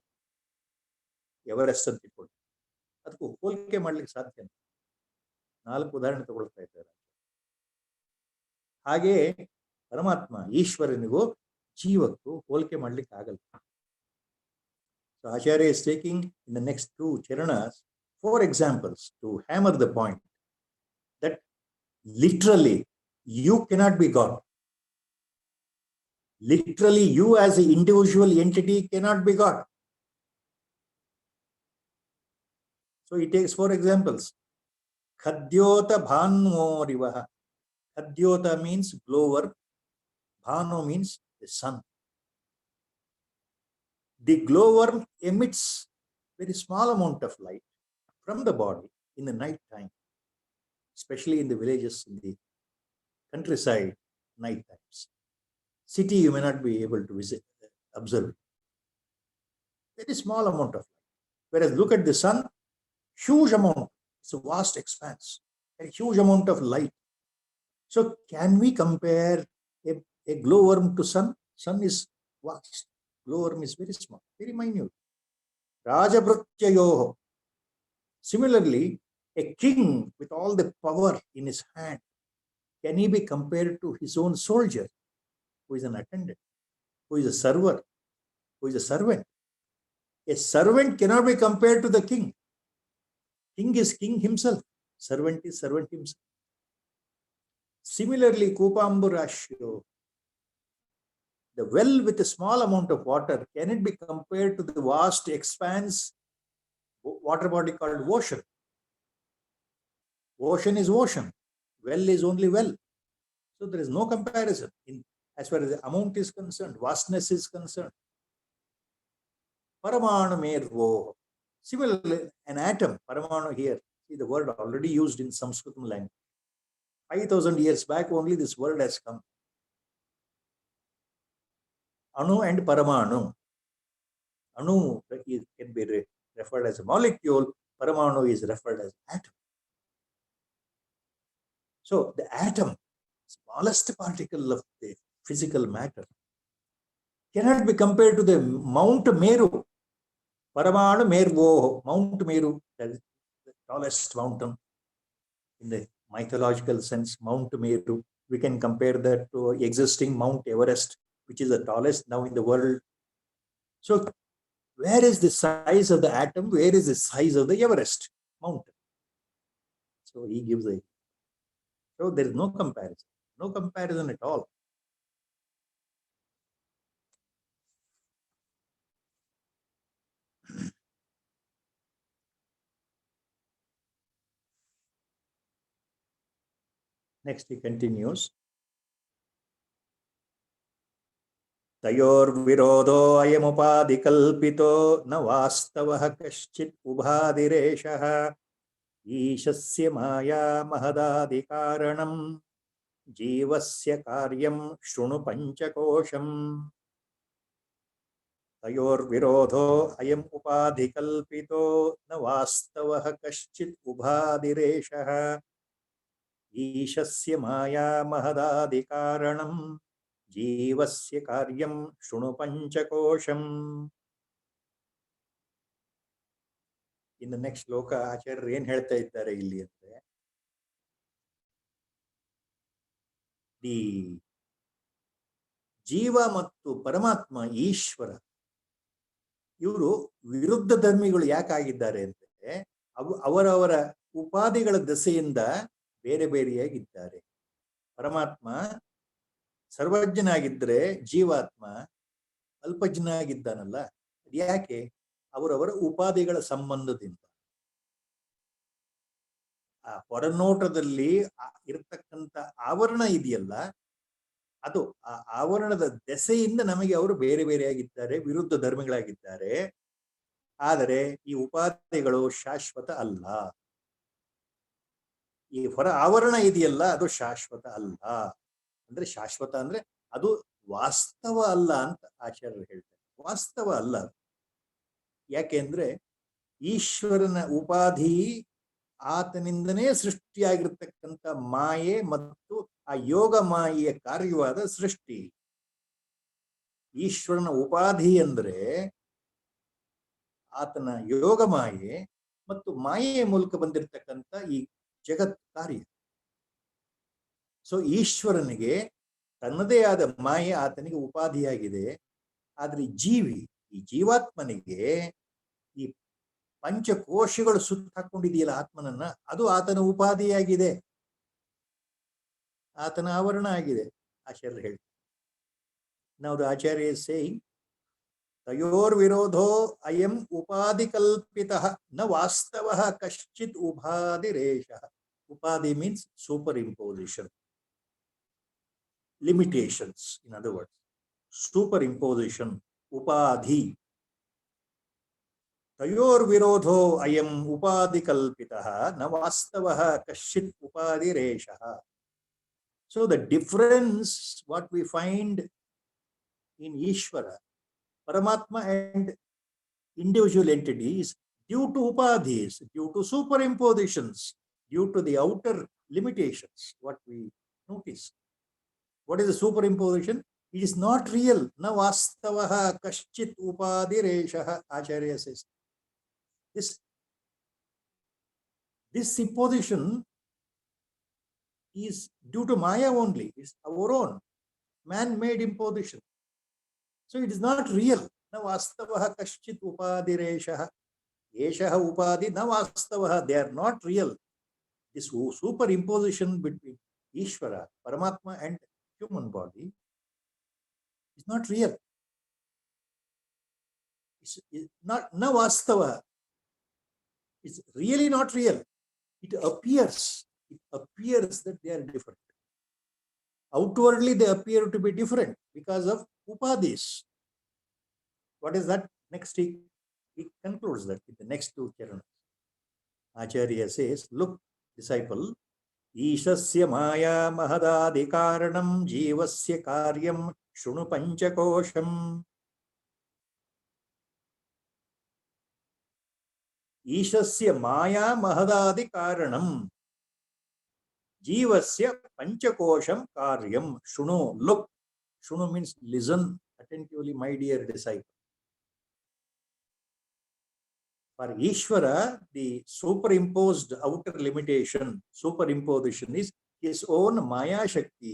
Speaker 2: ಎವರೆಸ್ಟ್ ಅಂತ ಇಟ್ಕೊಳ್ಳಿ. ಅದಕ್ಕೂ ಹೋಲಿಕೆ ಮಾಡ್ಲಿಕ್ಕೆ ಸಾಧ್ಯ. 4 ಉದಾಹರಣೆ ತಗೊಳ್ತಾ ಇದ್ದಾರೆ. ಹಾಗೆ ಪರಮಾತ್ಮ ಈಶ್ವರನಿಗೂ ಜೀವಕ್ಕೂ ಹೋಲಿಕೆ ಮಾಡ್ಲಿಕ್ಕೆ ಆಗಲ್ಲ. So Acharya is taking in the next 2 charanas 4 examples to hammer the point that literally you cannot be God. Literally you as an individual entity cannot be God. So he takes 4 examples. Khadyota bhanmorivaha. Khadyota means blower. Bhano means the sun. The glowworm emits very small amount of light from the body in the night time, especially in the villages, in the countryside, night times. City you may not be able to observe. Very small amount of light. Whereas look at the sun, huge amount. It's a vast expanse, a huge amount of light. So can we compare a glowworm to sun? Sun is vast. Glowworm is very small, very minute. Rajabhrutyayoho. Similarly, a king with all the power in his hand, can he be compared to his own soldier, who is an attendant, who is a server, who is a servant? A servant cannot be compared to the king. King is king himself. Servant is servant himself. Similarly, Kupamburashyo, the well with a small amount of water, can it be compared to the vast expanse, water body called ocean? Ocean is ocean. Well is only well. So there is no comparison as far as the amount is concerned, vastness is concerned. Paramanu mervo. Similarly, an atom, paramanu here, see the word already used in Sanskritam language. 5,000 years back only this word has come. Anu and Paramanu. Anu can be referred as a molecule, Paramanu is referred as atom. So the atom, smallest particle of the physical matter, cannot be compared to the Mount Meru. Paramanu Mervo, Mount Meru, that is the tallest mountain in the mythological sense, Mount Meru. We can compare that to existing Mount Everest, which is the tallest now in the world. So where is the size of the atom? Where is the size of the Everest mountain? So he gives a, so there is no comparison at all. Next he continues. तयोर्विरोधो अयमुपाधिकल्पितो न वास्तवः कश्चित् उभादिरेशः ईशस्य माया महदादिकारणं जीवस्य कार्यं शृणु पञ्चकोशम्. तयोर्विरोधो अयम् उपाधिकल्पितो न वास्तवः कश्चित् उभादिरेशः ईशस्य माया महदादिकारणं जीवस्य कार्यं शृणु पञ्चकोशम्. In the next ಶ್ಲೋಕ ಆಚಾರ್ಯರು ಏನ್ ಹೇಳ್ತಾ ಇದ್ದಾರೆ ಇಲ್ಲಿ ಅಂದ್ರೆ, ಈ ಜೀವ ಮತ್ತು ಪರಮಾತ್ಮ ಈಶ್ವರ ಇವರು ವಿರುದ್ಧ ಧರ್ಮಿಗಳು ಯಾಕಾಗಿದ್ದಾರೆ ಅಂದ್ರೆ, ಅವರವರ ಉಪಾಧಿಗಳ ದೆಸೆಯಿಂದ ಬೇರೆ ಬೇರೆಯಾಗಿದ್ದಾರೆ. ಪರಮಾತ್ಮ ಸರ್ವಜ್ಞನಾಗಿದ್ದರೆ ಜೀವಾತ್ಮ ಅಲ್ಪಜ್ಞನಾಗಿದ್ದಾನಲ್ಲ, ಯಾಕೆ? ಅವರವರ ಉಪಾಧಿಗಳ ಸಂಬಂಧದಿಂದ. ಆ ಹೊರನೋಟದಲ್ಲಿ ಇರತಕ್ಕಂಥ ಆವರಣ ಇದೆಯಲ್ಲ, ಅದು ಆ ಆವರಣದ ದೆಸೆಯಿಂದ ನಮಗೆ ಅವರು ಬೇರೆ ಬೇರೆಯಾಗಿದ್ದಾರೆ, ವಿರುದ್ಧ ಧರ್ಮಿಗಳಾಗಿದ್ದಾರೆ. ಆದರೆ ಈ ಉಪಾಧಿಗಳು ಶಾಶ್ವತ ಅಲ್ಲ. ಈ ಹೊರ ಆವರಣ ಇದೆಯಲ್ಲ, ಅದು ಶಾಶ್ವತ ಅಲ್ಲ. ಅಂದ್ರೆ ಶಾಶ್ವತ ಅಂದ್ರೆ ಅದು ವಾಸ್ತವ ಅಲ್ಲ ಅಂತ ಆಚಾರ್ಯರು ಹೇಳ್ತಾರೆ. ವಾಸ್ತವ ಅಲ್ಲ. ಯಾಕೆಂದ್ರೆ ಈಶ್ವರನ ಉಪಾಧಿ ಆತನಿಂದನೇ ಸೃಷ್ಟಿಯಾಗಿರ್ತಕ್ಕಂಥ ಮಾಯೆ ಮತ್ತು ಆ ಯೋಗ ಮಾಯೆಯ ಕಾರ್ಯವಾದ ಸೃಷ್ಟಿ. ಈಶ್ವರನ ಉಪಾಧಿ ಅಂದ್ರೆ ಆತನ ಯೋಗ ಮಾಯೆ ಮತ್ತು ಮಾಯೆಯ ಮೂಲಕ ಬಂದಿರತಕ್ಕಂಥ ಈ ಜಗತ್ ಕಾರ್ಯ. ಸೊ ಈಶ್ವರನಿಗೆ ತನ್ನದೇ ಆದ ಮಾಯೆ ಆತನಿಗೆ ಉಪಾಧಿಯಾಗಿದೆ. ಆದ್ರೆ ಈ ಜೀವಾತ್ಮನಿಗೆ ಈ ಪಂಚಕೋಶಗಳು ಸುತ್ತ ಹಾಕೊಂಡಿದೆಯಲ್ಲ ಆತ್ಮನನ್ನ, ಅದು ಆತನ ಉಪಾಧಿಯಾಗಿದೆ, ಆತನ ಆವರಣ ಆಗಿದೆ. ಆಚಾರ್ಯರು ಹೇಳ್ತಾರೆ. ನಾವು ಆಚಾರ್ಯ ಸೇಯಿಂಗ್ ತಯೋರ್ವಿರೋಧೋ ಅಯಂ ಉಪಾಧಿ ಕಲ್ಪಿತಃ ನ ವಾಸ್ತವಃ ಕಶ್ಚಿತ್ ಉಪಾಧಿರೇಷಃ. ಉಪಾಧಿ means superimposition, limitations, in other words. Superimposition, upadhi. ತಯೋರ್ವಿರೋಧೋ ಅಯಂ ಉಪಾಧಿ ಕಲ್ಪಿತಃ ನ ವಾಸ್ತವಃ ಕಶ್ಚಿತ್ ಉಪಾಧಿರೇಷಃ. So the difference what we find in Ishvara, Paramatma and individual entities due to upadhis, due to superimpositions, due to the outer limitations, what we notice. What is the superimposition? It is not real. Na vastavaha kaschit upadhireshah, Acharya says. This imposition is due to Maya only. It's our own man-made imposition. So it is not real. Na vastavaha kaschit upadhireshah. Yeshah upadhi na vastavaha. They are not real. This superimposition between Ishvara, Paramatma and human body is not real. It's not na vastava. It's really not real. It appears that they are different. Outwardly they appear to be different because of upadhis. What is that? Next he concludes that in the next two charanas. Acharya says, look, disciple, ಈಶಸ್ಯ ಮಾಯಾ ಮಹದಾದಿ ಕಾರಣಂ ಜೀವಸ್ಯ ಕಾರ್ಯಂ ಶೃಣು ಪಂಚಕೋಶಂ. ಈಶಸ್ಯ ಮಾಯಾ ಮಹದಾದಿ ಕಾರಣಂ ಜೀವಸ್ಯ ಪಂಚಕೋಶಂ ಕಾರ್ಯಂ ಶೃಣು. Look, shrunu means listen attentively, my dear disciple. For Ishvara, the superimposed outer limitation, superimposition, is his own Maya Shakti,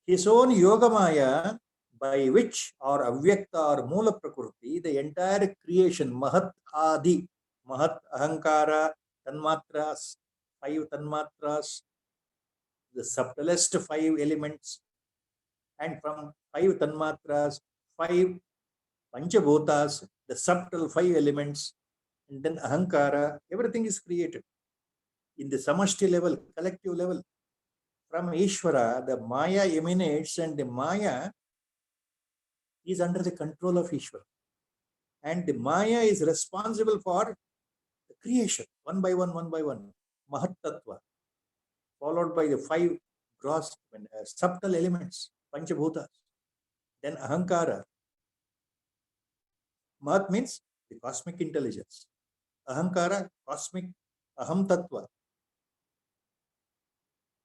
Speaker 2: his own Yoga Maya, by which, or Avyakta or Mula Prakriti, the entire creation, Mahat Adi, Mahat Ahankara, Tanmatras, 5 Tanmatras, the subtlest 5 elements, and from 5 Tanmatras, 5 Panchabhutas, the subtle 5 elements, and then Ahankara, everything is created. In the Samashti level, collective level, from Ishvara, the Maya emanates, and the Maya is under the control of Ishvara. And the Maya is responsible for the creation, one by one, Mahat Tattva, followed by the 5 gross, subtle elements, Panchabhutas, then Ahankara. Mahat means the cosmic intelligence. Ahankara, cosmic Aham Tattva.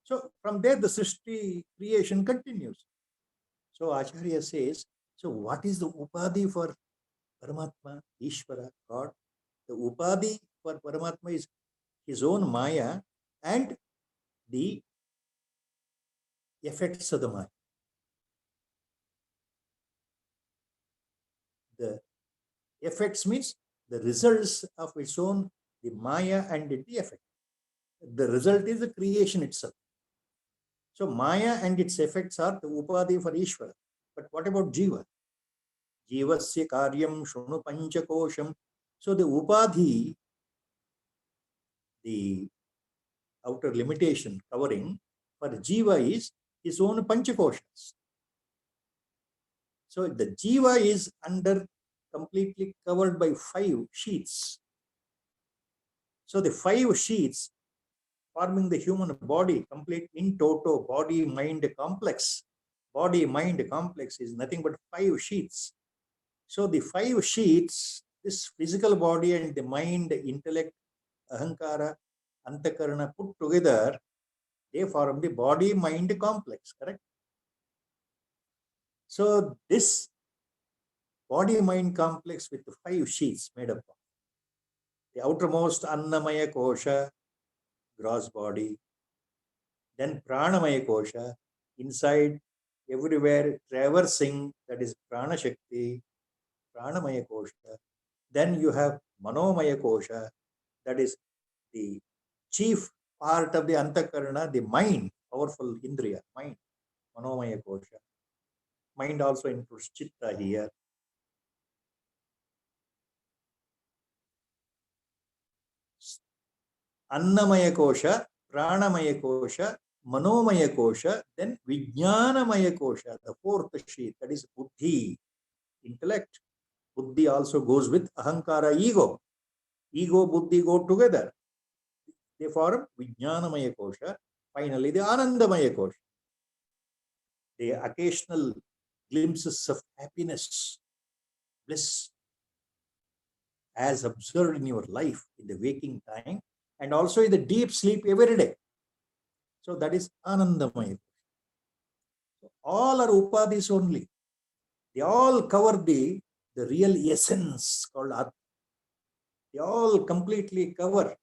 Speaker 2: So from there the Srishti creation continues. So Acharya says, so what is the upadhi for Paramatma, Ishvara, God? The upadhi for Paramatma is his own Maya and the effects of the Maya. The effects means the results of its own the Maya and the effect. The result is the creation itself. So Maya and its effects are the Upadhi for Ishvara. But what about Jiva? Jivasya karyam shunu panchakosham. So the Upadhi, the outer limitation covering for Jiva is his own panchakoshas. So the Jiva is completely covered by 5 sheets. So the 5 sheets forming the human body, complete in toto, body-mind complex. Body-mind complex is nothing but 5 sheets. So the 5 sheets, this physical body and the mind, intellect, ahankara, antakarana put together, they form the body-mind complex, correct? So this body-mind complex with the 5 sheets made up of the outermost Annamaya Kosha, gross body, then Pranamaya Kosha, inside, everywhere, traversing, that is Prana Shakti, Pranamaya Kosha. Then you have Manomaya Kosha, that is the chief part of the Antakarana, the mind, powerful Indriya, mind, Manomaya Kosha. Mind also includes Chitta here. Annamaya Kosha, Pranamaya Kosha, Manomaya Kosha, then Vijnanamaya Kosha, the 4th sheet, that is Buddhi, intellect. Buddhi also goes with Ahankara, ego. Ego, Buddhi go together. They form Vijnanamaya Kosha. Finally, the Anandamaya Kosha. The occasional glimpses of happiness, bliss, as observed in your life in the waking time and also in the deep sleep every day. So that is Anandamaya. So all are Upadhis only. They all cover the real essence called Atma. They all completely cover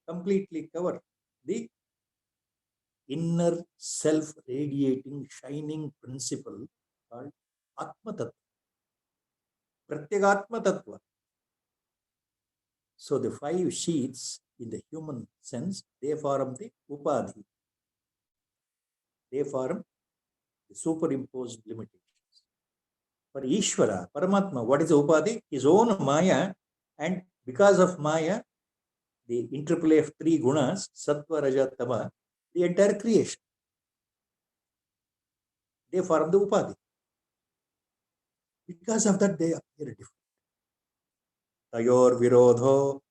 Speaker 2: the inner self-radiating, shining principle called Atma Tattva. Pratyagatma Tattva. So the 5 sheets in the human sense, they form the Upadhi. They form the superimposed limitations. For Ishvara, Paramatma, what is Upadhi? His own Maya, and because of Maya, the interplay of 3 gunas, Sattva, Raja, Tama, the entire creation. They form the Upadhi. Because of that, they appear different. Tayor Virodho,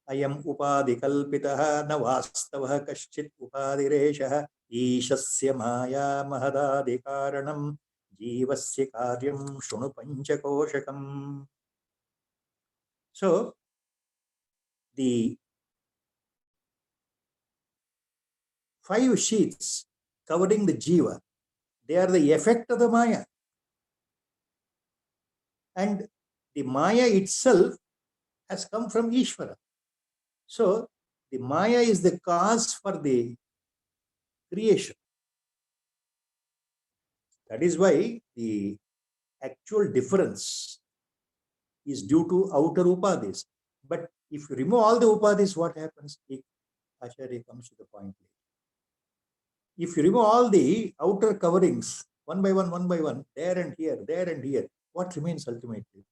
Speaker 2: Ayam Upadhi Kalpitaha, Navastavaha Kaschit Upadhireshaha, Ishasya Maya Mahadadi Karanam, Jivasya Karyam Shunu Panchakoshakam. So, the 5 sheets covering the Jiva, they are the effect of the Maya. And the Maya itself has come from Ishvara. So, the Maya is the cause for the creation. That is why the actual difference is due to outer Upadhis. But if you remove all the Upadhis, what happens? Acharya comes to the point. If you remove all the outer coverings, one by one, there and here, what remains ultimately?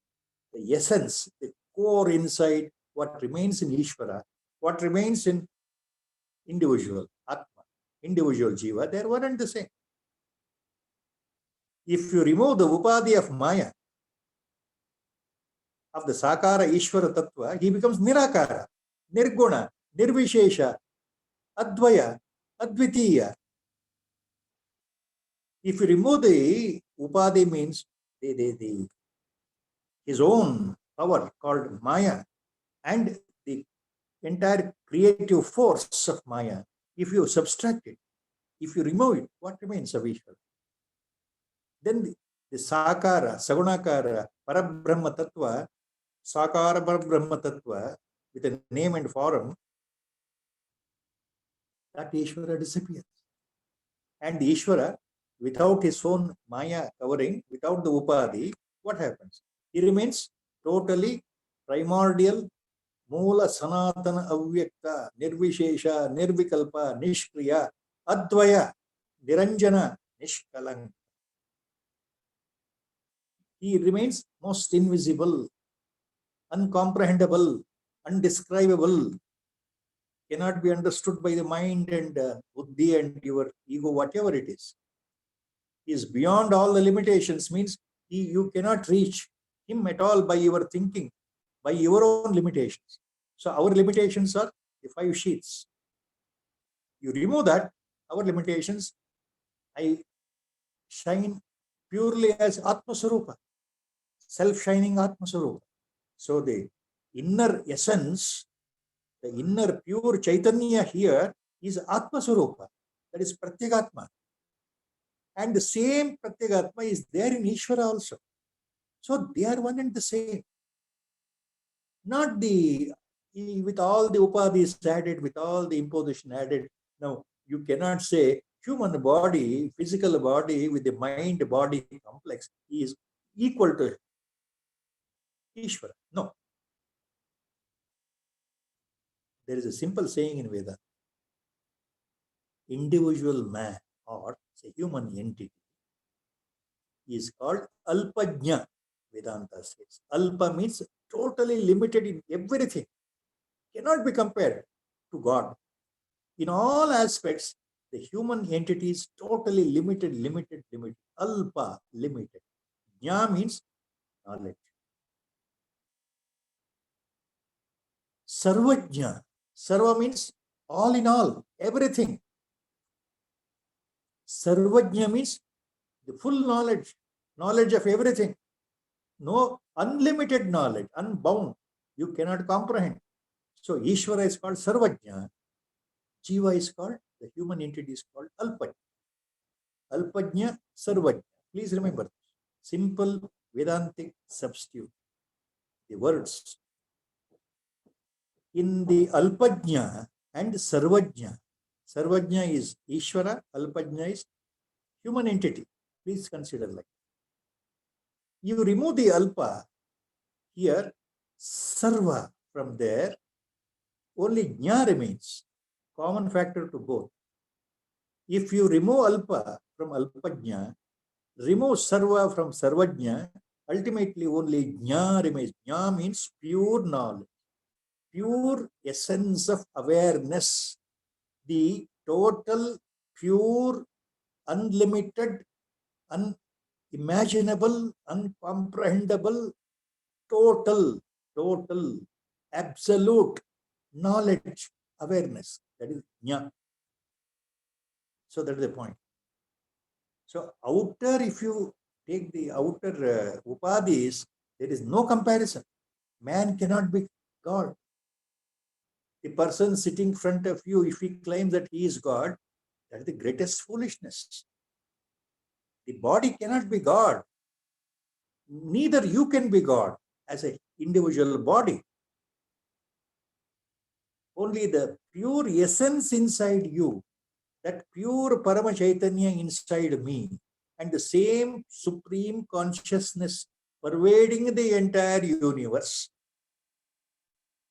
Speaker 2: The essence, the core inside, what remains in Ishvara, what remains in individual Atma, individual Jiva, they are one and the same. If you remove the Upadhi of Maya, of the Sakara Ishvara Tattva, he becomes Nirakara, Nirguna, Nirvishesha, Advaya, Advitiya. If you remove the Upadhi, means his own power called Maya and the entire creative force of Maya, if you subtract it, if you remove it, what remains of Ishvara? Then the Sakara, Sagunakara, Parabrahma Tattva, Sakara Parabrahma Tattva, with a name and form, that Ishvara disappears. And Ishvara, without his own Maya covering, without the Upadhi, what happens? He remains totally primordial, Moola Sanatana Avyakta, Nirvishesha, Nirvikalpa, Nishkriya, Advaya, Niranjana, Nishkalang. He remains most invisible, uncomprehendable, undescribable, cannot be understood by the mind and buddhi and your ego, whatever it is. He is beyond all the limitations, means you cannot reach him at all by your thinking, by your own limitations. So our limitations are the 5 sheets. You remove that, our limitations, I shine purely as Atma Sarupa, self-shining Atma Sarupa. So the inner essence, the inner pure Chaitanya here is Atma Sarupa, that is Pratyagatma. And the same Pratyagatma is there in Ishvara also. So they are one and the same. Not with all the upadhis added, with all the imposition added. Now, you cannot say human body, physical body with the mind-body complex is equal to Ishvara. No. There is a simple saying in Veda. Individual man or say human entity is called Alpajna, Vedanta says. Alpa means totally limited in everything, cannot be compared to God. In all aspects, the human entity is totally limited. Alpa, limited. Jna means knowledge. Sarvajna. Sarva means all in all, everything. Sarvajna means the full knowledge of everything. No unlimited knowledge, unbound. You cannot comprehend. So Ishvara is called Sarvajna. Jiva is called, the human entity is called Alpajna. Alpajna, Sarvajna. Please remember, simple Vedantic substitute. The words in the Alpajna and Sarvajna. Sarvajna is Ishvara, Alpajna is human entity. Please consider like that. You remove the Alpa, here Sarva from there, only Jna remains, common factor to both. If you remove Alpa from Alpajna, remove Sarva from Sarvajna, ultimately only Jna remains. Jna means pure knowledge, pure essence of awareness, the total, pure, unlimited, unimaginable, uncomprehendable, total, absolute knowledge, awareness. That is Jna. So that is the point. So outer, if you take the outer upadhis, there is no comparison. Man cannot be God. The person sitting in front of you, if he claims that he is God, that is the greatest foolishness. The body cannot be God. Neither you can be God as an individual body. Only the pure essence inside you, that pure Parama Chaitanya inside me, and the same supreme consciousness pervading the entire universe,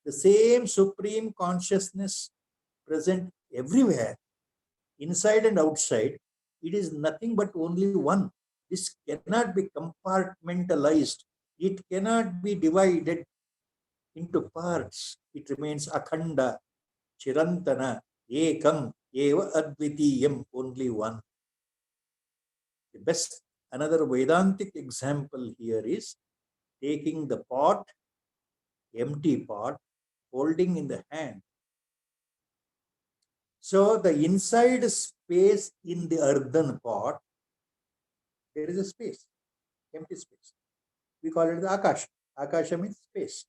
Speaker 2: the same supreme consciousness present everywhere, inside and outside, it is nothing but only one. This cannot be compartmentalized. It cannot be divided into parts. It remains akhanda, chirantana, ekam, eva advitiyam, only one. The best, another Vedantic example here is taking the pot, empty pot, holding in the hand. So the inside space in the earthen pot, there is a space, empty space. We call it the Akasha. Akasha means space.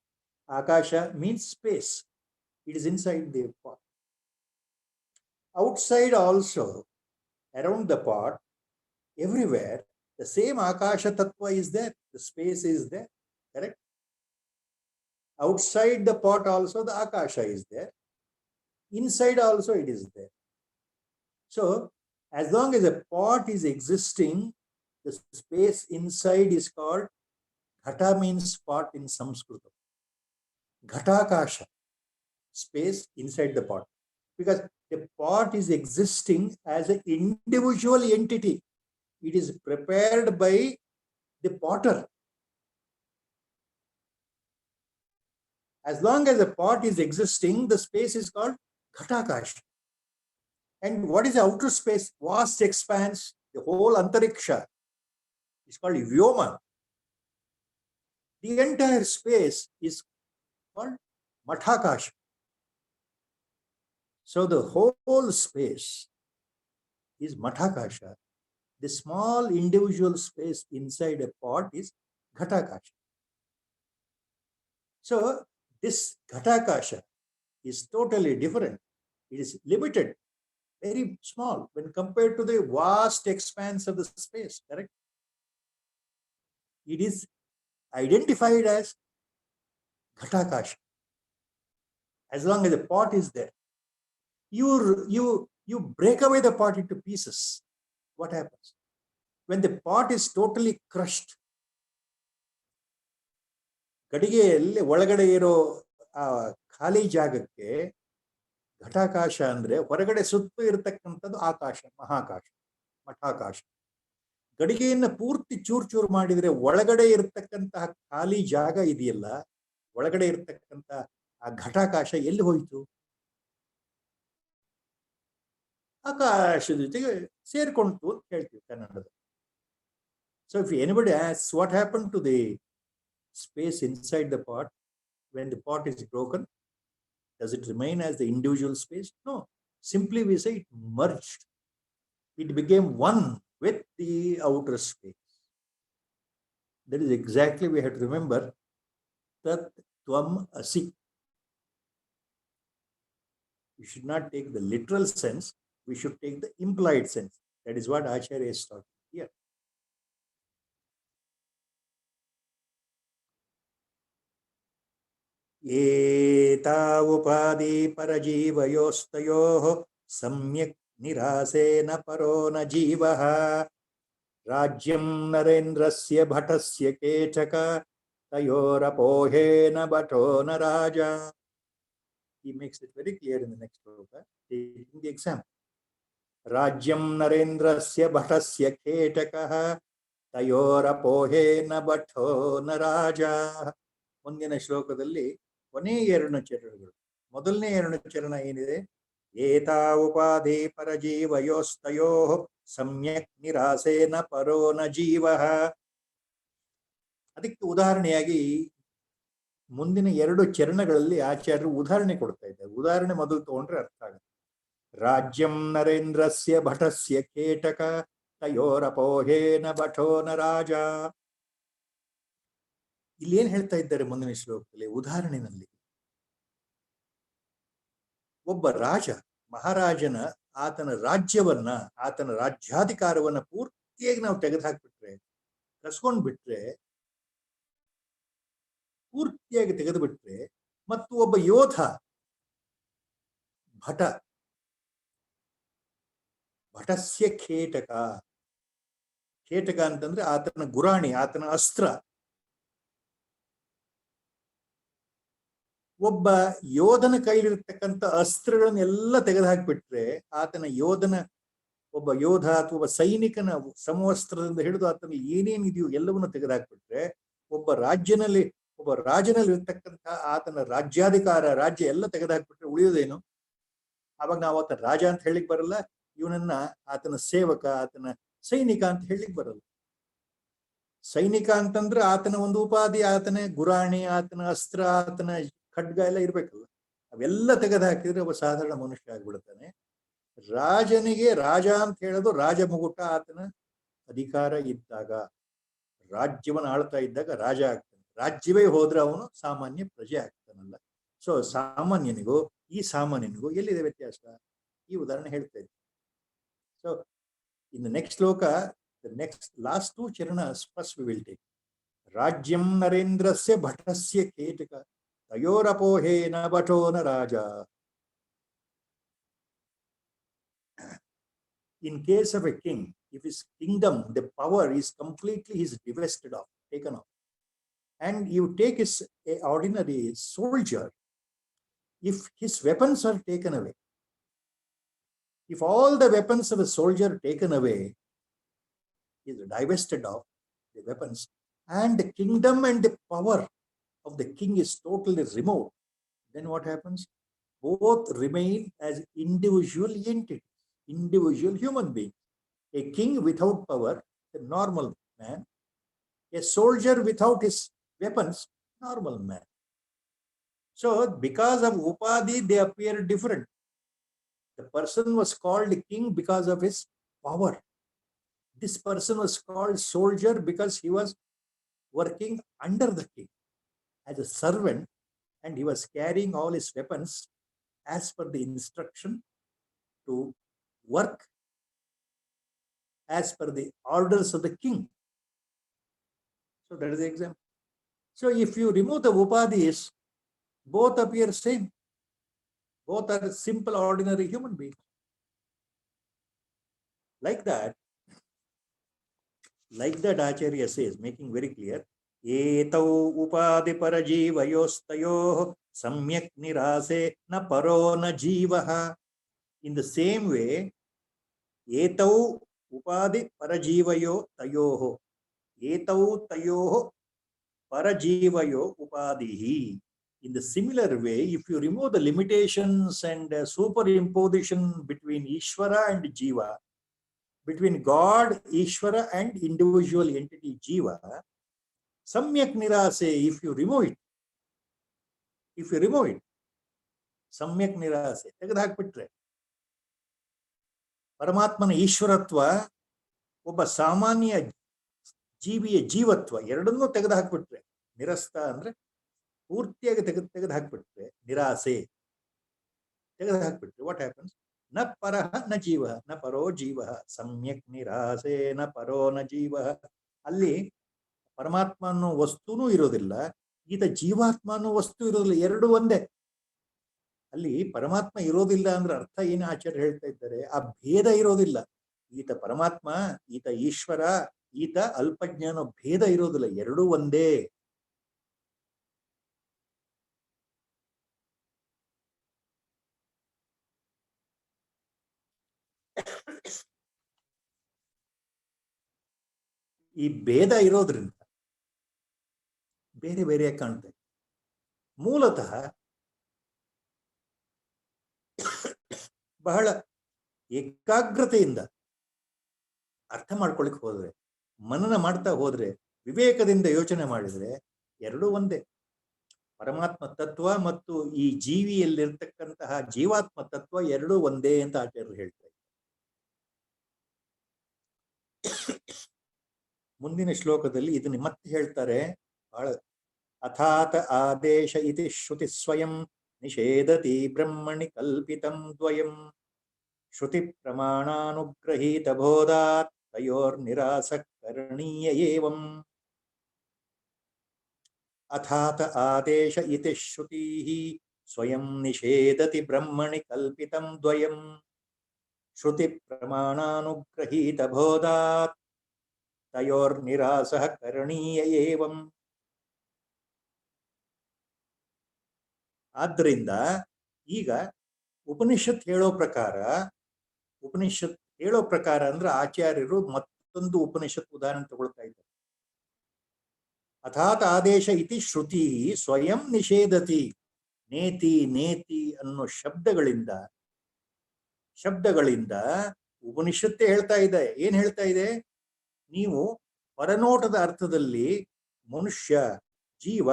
Speaker 2: Akasha means space. It is inside the pot. Outside also, around the pot, everywhere, the same Akasha Tattva is there. The space is there. Correct? Outside the pot also, the Akasha is there. Inside also it is there. So, as long as a pot is existing, the space inside is called Ghata, means pot in Sanskrit. Ghatakasha. space inside the pot, because the pot is existing as an individual entity. It is prepared by the potter. As long as the pot is existing, the space is called Ghatakash. And what is the outer space? Vast expanse, the whole Antariksha is called Vyoma. The entire space is called Mathakash. So the whole space is Mathakasha. The small individual space inside a pot is Ghatakasha. So this Ghatakasha is totally different. It is limited, very small when compared to the vast expanse of the space, correct? It is identified as Ghatakasha. As long as the pot is there, you break away the pot into pieces. What happens? When the pot is totally crushed, ಗಡಿಗೆಯಲ್ಲಿ ಒಳಗಡೆ ಇರೋ ಆ ಖಾಲಿ ಜಾಗಕ್ಕೆ ಘಟಾಕಾಶ ಅಂದ್ರೆ ಹೊರಗಡೆ ಸುತ್ತು ಇರತಕ್ಕಂಥದ್ದು ಆಕಾಶ, ಮಹಾಕಾಶ, ಮಠಾಕಾಶ. ಗಡಿಗೆಯನ್ನು ಪೂರ್ತಿ ಚೂರು ಚೂರು ಮಾಡಿದ್ರೆ ಒಳಗಡೆ ಇರತಕ್ಕಂತಹ ಖಾಲಿ ಜಾಗ ಇದೆಯಲ್ಲ, ಒಳಗಡೆ ಇರತಕ್ಕಂತ ಆ ಘಟಾಕಾಶ ಎಲ್ಲಿ ಹೋಯಿತು? ಆಕಾಶದ ಜೊತೆಗೆ ಸೇರ್ಕೊಂತು ಅಂತ ಹೇಳ್ತೀವಿ ಕನ್ನಡದ. So if anybody asks what happened to the space inside the pot when the pot is broken, does it remain as the individual space? No. Simply we say it merged. It became one with the outer space. That is exactly we have to remember that Tvam Asi. We should not take the literal sense, we should take the implied sense. That is what Acharya is taught here. Eta upadi parajivayostayoh samyak nirasena parona jivaha rajyam narendrasya bhatasya ketaka tayorapohena bhatona raja. He makes it very clear in the next sloka, taking the example. Rajyam narendrasya bhatasya ketaka tayorapohena bhatona raja. ಮುಂದಿನ ಶ್ಲೋಕದಲ್ಲಿ ಕೊನೆ ಎರಡು ಚರಣಗಳು. ಮೊದಲನೇ ಎರಡು ಚರಣ ಏನಿದೆ? ಏತಾ ಉಪಾಧಿ ಪರಜೀವಯೋಸ್ತಯೋ ಸಮ್ಯಕ್ ನಿರಾಸೇನ ಪರೋನ ಜೀವ. ಅದಕ್ಕೆ ಉದಾಹರಣೆಯಾಗಿ ಮುಂದಿನ ಎರಡು ಚರಣಗಳಲ್ಲಿ ಆಚಾರ್ಯರು ಉದಾಹರಣೆ ಕೊಡ್ತಾ ಇದ್ದಾರೆ. ಉದಾಹರಣೆ ಮೊದಲು ತಗೊಂಡ್ರೆ ಅರ್ಥ ಆಗುತ್ತೆ. ರಾಜ್ಯಂ ನರೇಂದ್ರಸ್ಯ ಭಟಸ್ಯ ಕೇಟಕ ತಯೋರಪೋಹೇನ ಭಟೋನ ರಾಜ. ಇಲ್ಲಿ ಏನ್ ಹೇಳ್ತಾ ಇದ್ದಾರೆ ಮುಂದಿನ ಶ್ಲೋಕದಲ್ಲಿ? ಉದಾಹರಣೆಯಲ್ಲಿ ಒಬ್ಬ ರಾಜ, ಮಹಾರಾಜನ ಆತನ ರಾಜ್ಯವನ್ನ, ಆತನ ರಾಜ್ಯಾಧಿಕಾರವನ್ನ ಪೂರ್ತಿಯಾಗಿ ನಾವು ತೆಗೆದುಹಾಕ್ಬಿಟ್ರೆ, ಕಸ್ಕೊಂಡ್ಬಿಟ್ರೆ, ಪೂರ್ತಿಯಾಗಿ ತೆಗೆದು ಬಿಟ್ರೆ, ಮತ್ತು ಒಬ್ಬ ಯೋಧ ಭಟ, ಭಟಸ್ಯ ಖೇಟಕ, ಖೇಟಕ ಅಂತಂದ್ರೆ ಆತನ ಗುರಾಣಿ, ಆತನ ಅಸ್ತ್ರ. ಒಬ್ಬ ಯೋಧನ ಕೈಲಿರ್ತಕ್ಕಂಥ ಅಸ್ತ್ರಗಳನ್ನೆಲ್ಲ ತೆಗೆದುಹಾಕ್ಬಿಟ್ರೆ, ಆತನ ಯೋಧನ, ಒಬ್ಬ ಯೋಧ ಅಥವಾ ಒಬ್ಬ ಸೈನಿಕನ ಸಮವಸ್ತ್ರದಿಂದ ಹಿಡಿದು ಆತನ ಏನೇನಿದೆಯೋ ಎಲ್ಲವನ್ನು ತೆಗೆದುಹಾಕ್ಬಿಟ್ರೆ, ಒಬ್ಬ ರಾಜನಲ್ಲಿ ಇರ್ತಕ್ಕಂತಹ ಆತನ ರಾಜ್ಯಾಧಿಕಾರ, ರಾಜ್ಯ ಎಲ್ಲ ತೆಗೆದುಹಾಕ್ಬಿಟ್ರೆ ಉಳಿಯೋದೇನು? ಅವಾಗ ನಾವು ಆತನ ರಾಜ ಅಂತ ಹೇಳಿಕ್ ಬರಲ್ಲ, ಇವನನ್ನ ಆತನ ಸೇವಕ, ಆತನ ಸೈನಿಕ ಅಂತ ಹೇಳಿಕ್ ಬರಲ್ಲ. ಸೈನಿಕ ಅಂತಂದ್ರೆ ಆತನ ಒಂದು ಉಪಾಧಿ, ಆತನ ಗುರಾಣಿ, ಆತನ ಅಸ್ತ್ರ, ಆತನ ಖಡ್ಗ ಎಲ್ಲ ಇರ್ಬೇಕಲ್ಲ. ಅವೆಲ್ಲ ತೆಗೆದು ಹಾಕಿದ್ರೆ ಒಬ್ಬ ಸಾಧಾರಣ ಮನುಷ್ಯ ಆಗ್ಬಿಡ್ತಾನೆ. ರಾಜನಿಗೆ ರಾಜ ಅಂತ ಹೇಳೋದು ರಾಜ ಮುಗುಟ, ಆತನ ಅಧಿಕಾರ ಇದ್ದಾಗ, ರಾಜ್ಯವನ್ನು ಆಳ್ತಾ ಇದ್ದಾಗ ರಾಜ ಆಗ್ತಾನೆ. ರಾಜ್ಯವೇ ಹೋದ್ರೆ ಅವನು ಸಾಮಾನ್ಯ ಪ್ರಜೆ ಆಗ್ತಾನಲ್ಲ. ಸೊ ಸಾಮಾನ್ಯನಿಗೂ ಈ ಸಾಮಾನ್ಯನಿಗೂ ಎಲ್ಲಿದೆ ವ್ಯತ್ಯಾಸ? ಈ ಉದಾಹರಣೆ ಹೇಳ್ತಾ ಇದ್ದೆ. So in the next shloka, the next last two charanas first we will take. ರಾಜ್ಯಂ ನರೇಂದ್ರಸ್ಯ ಭಟಸ್ಯ ಕೇಟಕ ತಯೋರಪೋಹೇನ ಭಟೋನ ರಾಜ. In case of a king, if his kingdom, the power is completely divested off, taken off, and you take an ordinary soldier, if his weapons are taken away, if all the weapons of a soldier taken away, he is divested of the weapons, and the kingdom and the power of the king is totally removed, then what happens? Both remain as individual entities, individual human beings. A king without power, a normal man. A soldier without his weapons, normal man. So because of Upadhi, they appear different. The person was called king because of his power. This person was called soldier because he was working under the king as a servant, and he was carrying all his weapons as per the instruction to work as per the orders of the king. So that is the example. So if you remove the upadhis, both appear same. Both are simple, ordinary human beings. Like that, Acharya says, making very clear, etau upadhi parajeevayostayoh samyak nirase na paro na jeevaha. In the same way, etau upadhi parajeevayo tayoh, etau tayoh parajeevayo upadhihi. In the similar way, if you remove the limitations and superimposition between Ishvara and Jiva, between God, Ishvara, and individual entity Jiva, samyak nirase, if you remove it, samyak nirase, ತೆಗೆದುಹಾಕ್ಬಿಟ್ರೆ ಪರಮಾತ್ಮನ ಈಶ್ವರತ್ವ, ಒಬ್ಬ ಸಾಮಾನ್ಯ ಜೀವಿಯ ಜೀವತ್ವ ಎರಡನ್ನೂ ತೆಗೆದುಹಾಕ್ಬಿಟ್ರೆ, ನಿರಸ್ತ ಅಂದ್ರೆ ಪೂರ್ತಿಯಾಗಿ ತೆಗೆದುಹಾಕ್ಬಿಟ್ರೆ, ನಿರಾಸೆ ತೆಗೆದುಹಾಕ್ಬಿಟ್ರೆ, what happens? ನ ಪರಃ ನ ಜೀವ, ನ ಪರೋ ಜೀವ, ಸಮ್ಯಕ್ ನಿರಾಸೆ ನ ಪರೋ ನ ಜೀವ. ಅಲ್ಲಿ ಪರಮಾತ್ಮ ಅನ್ನೋ ವಸ್ತುನೂ ಇರೋದಿಲ್ಲ, ಈತ ಜೀವಾತ್ಮ ಅನ್ನೋ ವಸ್ತು ಇರೋದಿಲ್ಲ, ಎರಡು ಒಂದೇ. ಅಲ್ಲಿ ಪರಮಾತ್ಮ ಇರೋದಿಲ್ಲ ಅಂದ್ರೆ ಅರ್ಥ ಏನು ಆಚಾರ್ಯ ಹೇಳ್ತಾ ಇದ್ದಾರೆ? ಆ ಭೇದ ಇರೋದಿಲ್ಲ. ಈತ ಪರಮಾತ್ಮ, ಈತ ಈಶ್ವರ, ಈತ ಅಲ್ಪಜ್ಞಾನ, ಭೇದ ಇರೋದಿಲ್ಲ, ಎರಡೂ ಒಂದೇ. ಈ ಭೇದ ಇರೋದ್ರಿಂದ ಬೇರೆ ಬೇರೆ ಕಾಣ್ತಾ ಇದೆ. ಮೂಲತಃ ಬಹಳ ಏಕಾಗ್ರತೆಯಿಂದ ಅರ್ಥ ಮಾಡ್ಕೊಳಕ್ ಹೋದ್ರೆ, ಮನನ ಮಾಡ್ತಾ ಹೋದ್ರೆ, ವಿವೇಕದಿಂದ ಯೋಚನೆ ಮಾಡಿದ್ರೆ ಎರಡೂ ಒಂದೇ. ಪರಮಾತ್ಮ ತತ್ವ ಮತ್ತು ಈ ಜೀವಿಯಲ್ಲಿರ್ತಕ್ಕಂತಹ ಜೀವಾತ್ಮ ತತ್ವ ಎರಡೂ ಒಂದೇ ಅಂತ ಆಚಾರ್ಯರು ಹೇಳ್ತಾರೆ. ಮುಂದಿನ ಶ್ಲೋಕದಲ್ಲಿ ಇದನ್ನ ಮತ್ತೆ ಹೇಳ್ತಾರೆ. ಬಹಳ ಅಥಾತ ಆದೇಶ ಇತಿ ಶ್ರುತಿ ಸ್ವಯಂ ನಿಷೇಧತಿ ಬ್ರಹ್ಮಣಿ ಕಲ್ಪಿತಂ ದ್ವಯಂ ಶ್ರುತಿ ಪ್ರಮಾಣಾನುಗ್ರಹೀತ ಬೋಧಾತ್ ತಯೋರ್ನಿರಾಸ ಕರಣೀಯ ಏವಂ. ಅಥಾತ ಆದೇಶ ಇತಿ ಶ್ರುತಿ ಸ್ವಯಂ ನಿಷೇಧತಿ ಬ್ರಹ್ಮಣಿ ಕಲ್ಪಿತಂ ದ್ವಯಂ ಶ್ರುತಿ ಪ್ರಮಾಣಾನುಗ್ರಹೀತ ಬೋಧಾತ್ ತಯೋರ್ನಿರಾಸ ಕರಣೀಯ ಏವಂ. ಆದ್ದರಿಂದ ಈಗ ಉಪನಿಷತ್ ಹೇಳೋ ಪ್ರಕಾರ ಅಂದ್ರೆ ಆಚಾರ್ಯರು ಮತ್ತೊಂದು ಉಪನಿಷತ್ ಉದಾಹರಣೆ ತಗೊಳ್ತಾ ಇದ್ದಾರೆ. ಅಥಾತ್ ಆದೇಶ ಇತಿ ಶ್ರುತಿ ಸ್ವಯಂ ನಿಷೇಧತಿ. ನೇತಿ ನೇತಿ ಅನ್ನೋ ಶಬ್ದಗಳಿಂದ ಉಪನಿಷತ್ತೇ ಹೇಳ್ತಾ ಇದೆ. ಏನ್ ಹೇಳ್ತಾ ಇದೆ? ನೀವು ಹೊರನೋಟದ ಅರ್ಥದಲ್ಲಿ ಮನುಷ್ಯ, ಜೀವ,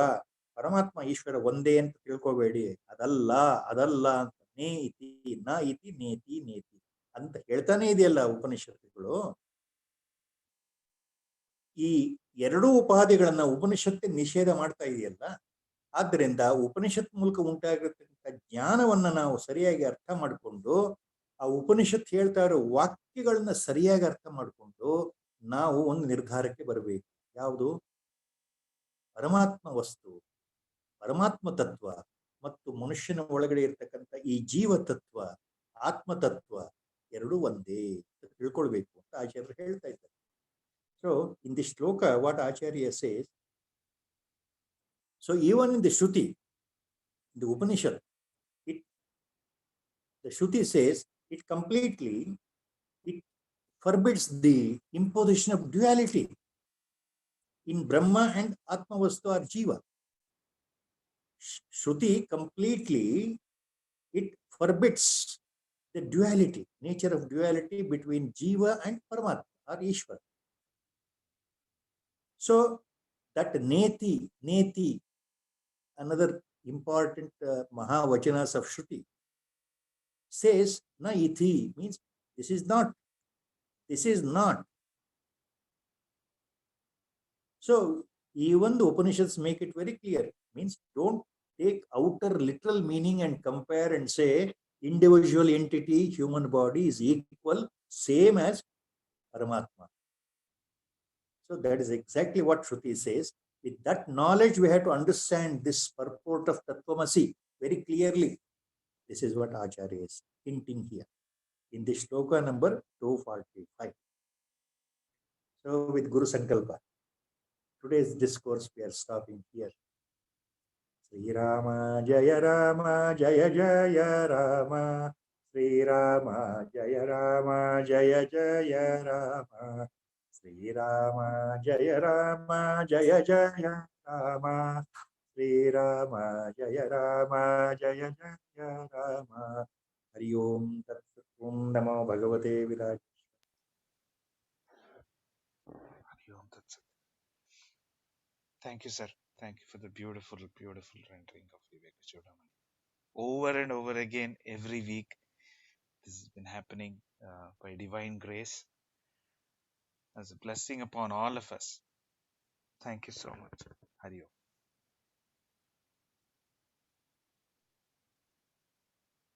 Speaker 2: ಪರಮಾತ್ಮ, ಈಶ್ವರ ಒಂದೇ ಅಂತ ತಿಳ್ಕೋಬೇಡಿ. ಅದಲ್ಲ ಅಂತ ನೇತಿ ನ ಇತಿ ನೇತಿ ನೇತಿ ಅಂತ ಹೇಳ್ತಾನೆ ಇದೆಯಲ್ಲ ಉಪನಿಷತ್ತುಗಳು. ಈ ಎರಡೂ ಉಪಾಧಿಗಳನ್ನ ಉಪನಿಷತ್ತೆ ನಿಷೇಧ ಮಾಡ್ತಾ ಇದೆಯಲ್ಲ. ಆದ್ದರಿಂದ ಉಪನಿಷತ್ ಮೂಲಕ ಉಂಟಾಗಿರ್ತಕ್ಕಂಥ ಜ್ಞಾನವನ್ನ ನಾವು ಸರಿಯಾಗಿ ಅರ್ಥ ಮಾಡಿಕೊಂಡು, ಆ ಉಪನಿಷತ್ ಹೇಳ್ತಾ ಇರೋ ವಾಕ್ಯಗಳನ್ನ ಸರಿಯಾಗಿ ಅರ್ಥ ಮಾಡಿಕೊಂಡು ನಾವು ಒಂದು ನಿರ್ಧಾರಕ್ಕೆ ಬರಬೇಕು. ಯಾವುದು? ಪರಮಾತ್ಮ ವಸ್ತು, ಪರಮಾತ್ಮ ತತ್ವ ಮತ್ತು ಮನುಷ್ಯನ ಒಳಗಡೆ ಇರ್ತಕ್ಕಂಥ ಈ ಜೀವ ತತ್ವ, ಆತ್ಮತತ್ವ ಎರಡೂ ಒಂದೇ ಅಂತ ತಿಳ್ಕೊಳ್ಬೇಕು ಅಂತ ಆಚಾರ್ಯರು ಹೇಳ್ತಾ ಇದ್ದಾರೆ. ಸೊ ಇನ್ ದಿ ಶ್ಲೋಕ what Acharya says, so even in the Shruti, the Upanishad, The Shruti says it completely, it forbids the imposition of duality in Brahma and Atmavastu or Jiva. Shruti completely, it forbids the duality, nature of duality between Jiva and Paramatma or Ishvara. So that neti, another important Mahavachanas of Shruti, says na iti, means this is not, this is not. So even the Upanishads make it very clear, means don't take outer literal meaning and compare and say individual entity, human body is equal, same as Paramatma. So that is exactly what Shruti says. With that knowledge, we have to understand this purport of Tattvamasi very clearly. This is what Acharya is hinting here in the shloka number 245. So with Guru Sankalpa, today's discourse we are stopping here. Sri Rama Jaya Rama Jaya Jaya Rama, Sri Rama Jaya Rama Jaya Jaya Rama, Sri Rama Jaya Rama Jaya Jaya Rama, Sri Rama Jaya Rama Jaya Jaya Rama. Hari Om Tat Sat. Om Namo Bhagavate Viraj.
Speaker 1: Hari Om Tat Sat. Thank you, sir. Thank you for the beautiful, beautiful rendering of Vivek Chudamani. Over and over again, every week, this has been happening by divine grace as a blessing upon all of us. Thank you so much. Hari Om.